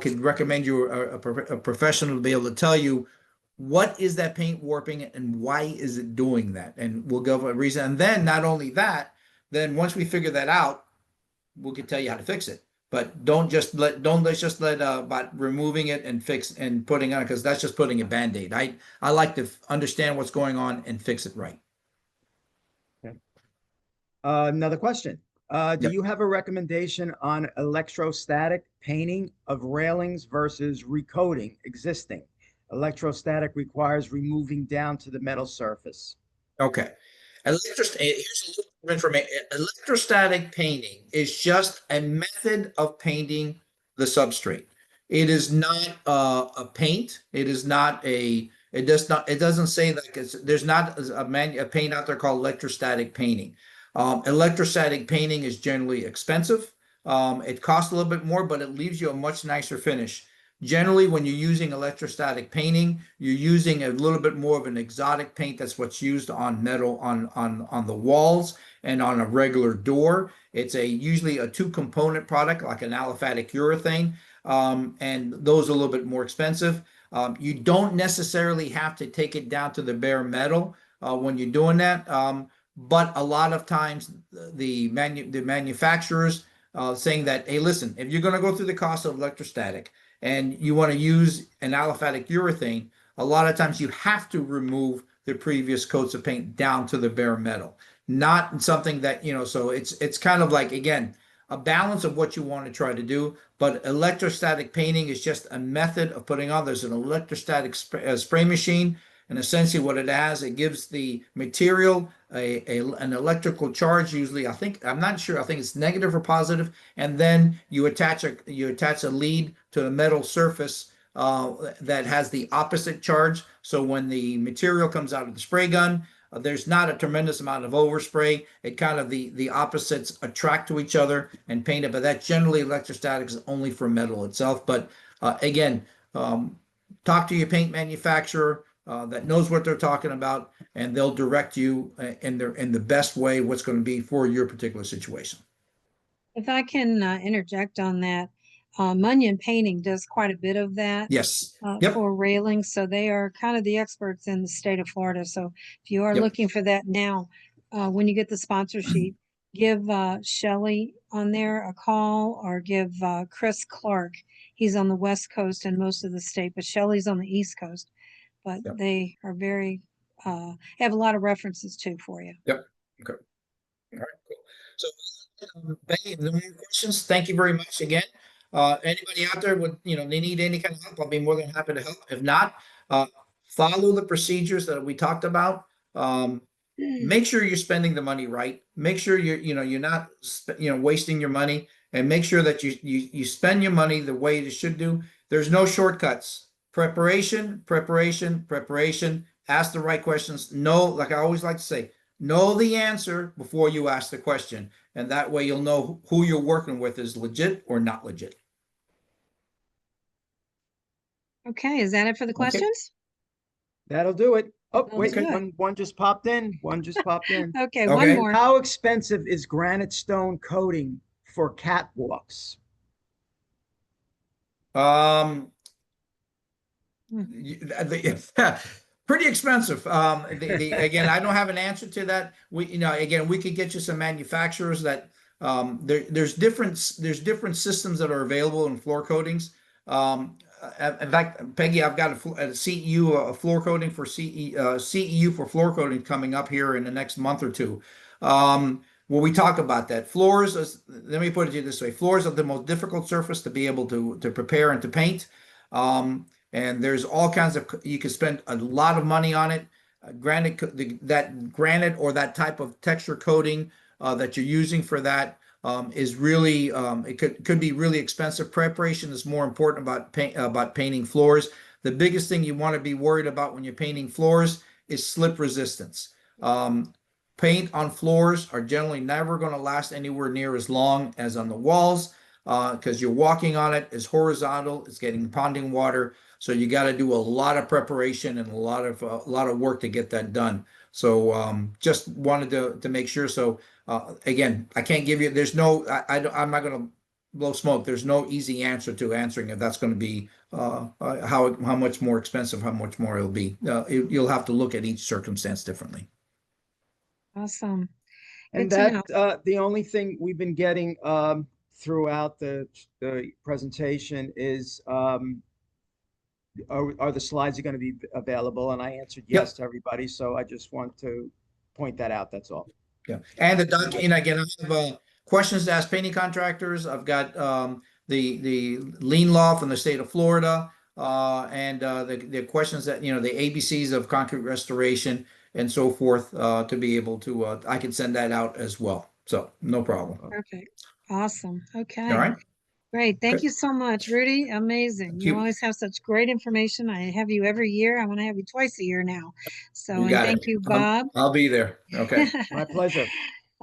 could recommend you a professional to be able to tell you what is that paint warping and why is it doing that, and we'll give a reason. And then not only that. Then once we figure that out, we can tell you how to fix it. But don't just let about removing it and putting on it, because that's just putting a Band-Aid. I like to understand what's going on and fix it right. Okay. Another question. Do Yep. you have a recommendation on electrostatic painting of railings versus recoating existing? Electrostatic requires removing down to the metal surface. Okay. Here's a little information. Electrostatic painting is just a method of painting the substrate. It is not a paint. It doesn't say that there's not a paint out there called electrostatic painting. Electrostatic painting is generally expensive. It costs a little bit more, but it leaves you a much nicer finish. Generally, when you're using electrostatic painting, you're using a little bit more of an exotic paint. That's what's used on metal on the walls and on a regular door. It's usually a two-component product like an aliphatic urethane, and those are a little bit more expensive. You don't necessarily have to take it down to the bare metal when you're doing that, but a lot of times the manufacturers saying that, hey, listen, if you're going to go through the cost of electrostatic and you want to use an aliphatic urethane, a lot of times you have to remove the previous coats of paint down to the bare metal. Not something that, so it's kind of like, again, a balance of what you want to try to do, but electrostatic painting is just a method of putting on. There's an electrostatic spray machine, and essentially what it has, it gives the material an electrical charge. Usually, I'm not sure, I think it's negative or positive, and then you attach a lead to a metal surface that has the opposite charge. So when the material comes out of the spray gun, there's not a tremendous amount of overspray. It kind of the opposites attract to each other and paint it, but that generally electrostatic is only for metal itself. But again, talk to your paint manufacturer that knows what they're talking about, and they'll direct you in the best way what's going to be for your particular situation. If I can interject on that, Munyon Painting does quite a bit of that. Yes. Yep. For railings, so they are kind of the experts in the state of Florida. So if you are Yep. looking for that now, when you get the sponsor sheet, give Shelley on there a call, or give Chris Clark. He's on the West Coast and most of the state, but Shelley's on the East Coast. But Yep. they are very have a lot of references too for you. Yep. Okay. All right. Cool. So, Becky, no more questions. Thank you very much again. Anybody out there would, they need any kind of help, I'll be more than happy to help. If not, follow the procedures that we talked about. Make sure you're spending the money right. Make sure you're not, wasting your money, and make sure that you spend your money the way it should do. There's no shortcuts. Preparation, preparation, preparation. Ask the right questions. Know, like I always like to say, know the answer before you ask the question. And that way you'll know who you're working with is legit or not legit. Okay, is that it for the questions? That'll do it. Oh, That'll wait, do it. one just popped in. One just popped in. Okay, Okay. one more. How expensive is granite stone coating for catwalks? Pretty expensive. Again, I don't have an answer to that. Again, we could get you some manufacturers that there's different systems that are available in floor coatings. In fact, Peggy, I've got a CEU, a floor coating for CEU for floor coating coming up here in the next month or two. Where we talk about that. Floors, let me put it to you this way. Floors are the most difficult surface to be able to prepare and to paint. And there's all kinds of, you can spend a lot of money on it. That granite or that type of texture coating that you're using for that is really, it could be really expensive. Preparation is more important about painting floors. The biggest thing you want to be worried about when you're painting floors is slip resistance. Paint on floors are generally never going to last anywhere near as long as on the walls because you're walking on it. It's horizontal. It's getting ponding water. So you got to do a lot of preparation and a lot of work to get that done. So just wanted to make sure. So again, I can't give you. There's no. I'm not going to blow smoke. There's no easy answer to answering if that's going to be how much more expensive, how much more it'll be. You'll have to look at each circumstance differently. Awesome. And Good to know. that the only thing we've been getting throughout the presentation is are the slides are going to be available? And I answered yes to everybody. So I just want to point that out. That's all. Yeah. And the document, again, I have questions to ask painting contractors. I've got the lien law from the state of Florida and the questions that, the ABCs of concrete restoration and so forth to be able to, I can send that out as well. So no problem. Perfect. Awesome. Okay. All right. Great. Thank Okay. you so much, Rudy. Amazing. Thank You you. always have such great information. I have you every year. I want to have you twice a year now. So, You and got thank it. you, Bob. I'll be there. Okay. My pleasure.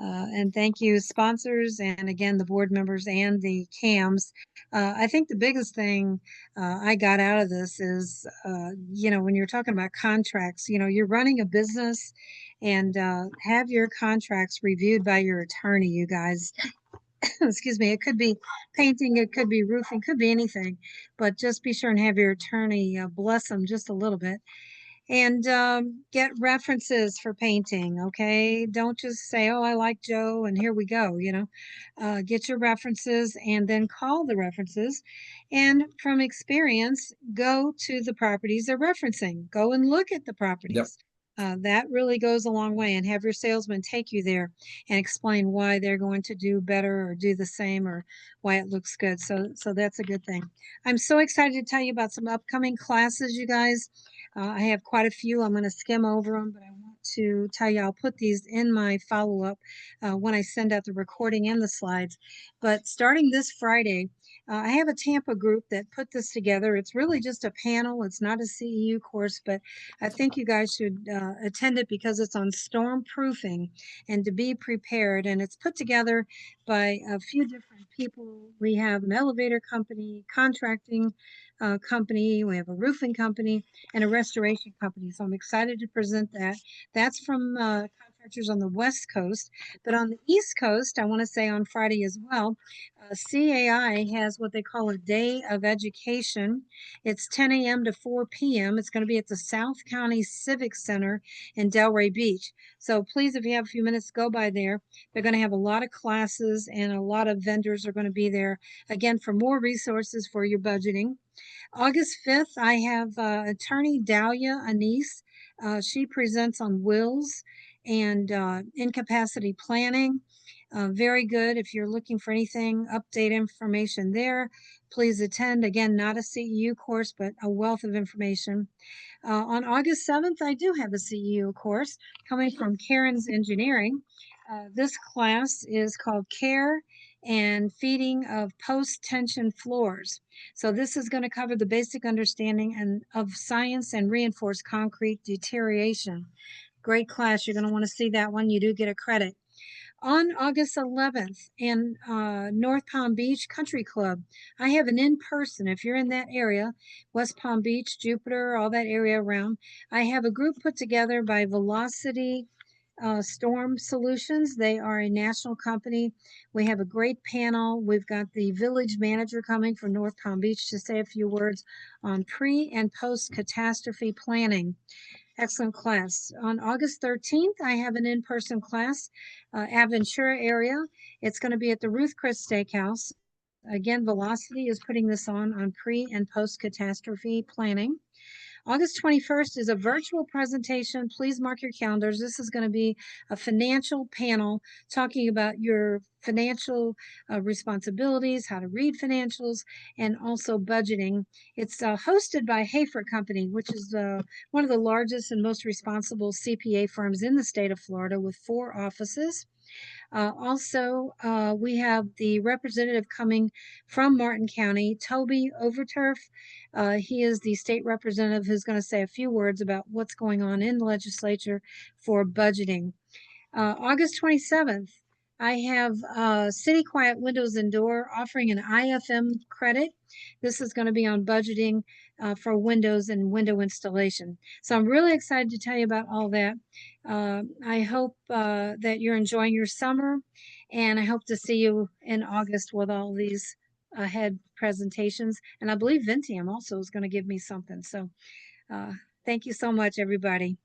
And thank you, sponsors, and again, the board members and the CAMs. I think the biggest thing I got out of this is, when you're talking about contracts, you're running a business and have your contracts reviewed by your attorney, you guys. Excuse me, it could be painting, it could be roofing, could be anything, but just be sure and have your attorney bless them just a little bit. And get references for painting, okay? Don't just say, oh, I like Joe, and here we go, Get your references and then call the references. And from experience, go to the properties they're referencing. Go and look at the properties. That really goes a long way, and have your salesman take you there and explain why they're going to do better or do the same or why it looks good. So that's a good thing. I'm so excited to tell you about some upcoming classes, you guys. I have quite a few. I'm going to skim over them, but I want to tell you I'll put these in my follow-up when I send out the recording and the slides. But starting this Friday, I have a Tampa group that put this together. It's really just a panel. It's not a CEU course, but I think you guys should attend it because it's on storm proofing and to be prepared. And it's put together by a few different people. We have an elevator company, contracting company, we have a roofing company, and a restoration company. So I'm excited to present that. That's from contractors on the West Coast. But on the East Coast, I want to say on Friday as well, CAI has what they call a day of education. It's 10 a.m. to 4 p.m. It's going to be at the South County Civic Center in Delray Beach. So please, if you have a few minutes, go by there. They're going to have a lot of classes and a lot of vendors are going to be there, again, for more resources for your budgeting. August 5th, I have attorney Dahlia Anise. She presents on wills and incapacity planning. Very good. If you're looking for anything, update information there, please attend. Again, not a CEU course, but a wealth of information. On August 7th, I do have a CEU course coming from Karen's Engineering. This class is called Care and Feeding of Post-Tension Floors. So this is going to cover the basic understanding of science and reinforced concrete deterioration. Great class. You're going to want to see that one. You do get a credit. On August 11th in North Palm Beach Country Club, I have an in-person, if you're in that area, West Palm Beach, Jupiter, all that area around, I have a group put together by Velocity Storm Solutions. They are a national company. We have a great panel. We've got the village manager coming from North Palm Beach to say a few words on pre and post catastrophe planning. Excellent class. On August 13th, I have an in-person class, Aventura area. It's going to be at the Ruth Chris Steakhouse. Again, Velocity is putting this on pre and post catastrophe planning. August 21st is a virtual presentation. Please mark your calendars. This is going to be a financial panel talking about your financial responsibilities, how to read financials, and also budgeting. It's hosted by Hafer Company, which is one of the largest and most responsible CPA firms in the state of Florida with 4 offices. Also, we have the representative coming from Martin County, Toby Overturf. He is the state representative who's going to say a few words about what's going on in the legislature for budgeting. August 27th, I have City Quiet Windows and Door offering an IFM credit. This is going to be on budgeting for windows and window installation. So I'm really excited to tell you about all that. I hope that you're enjoying your summer, and I hope to see you in August with all these ahead presentations. And I believe Vinteum also is going to give me something. So thank you so much, everybody.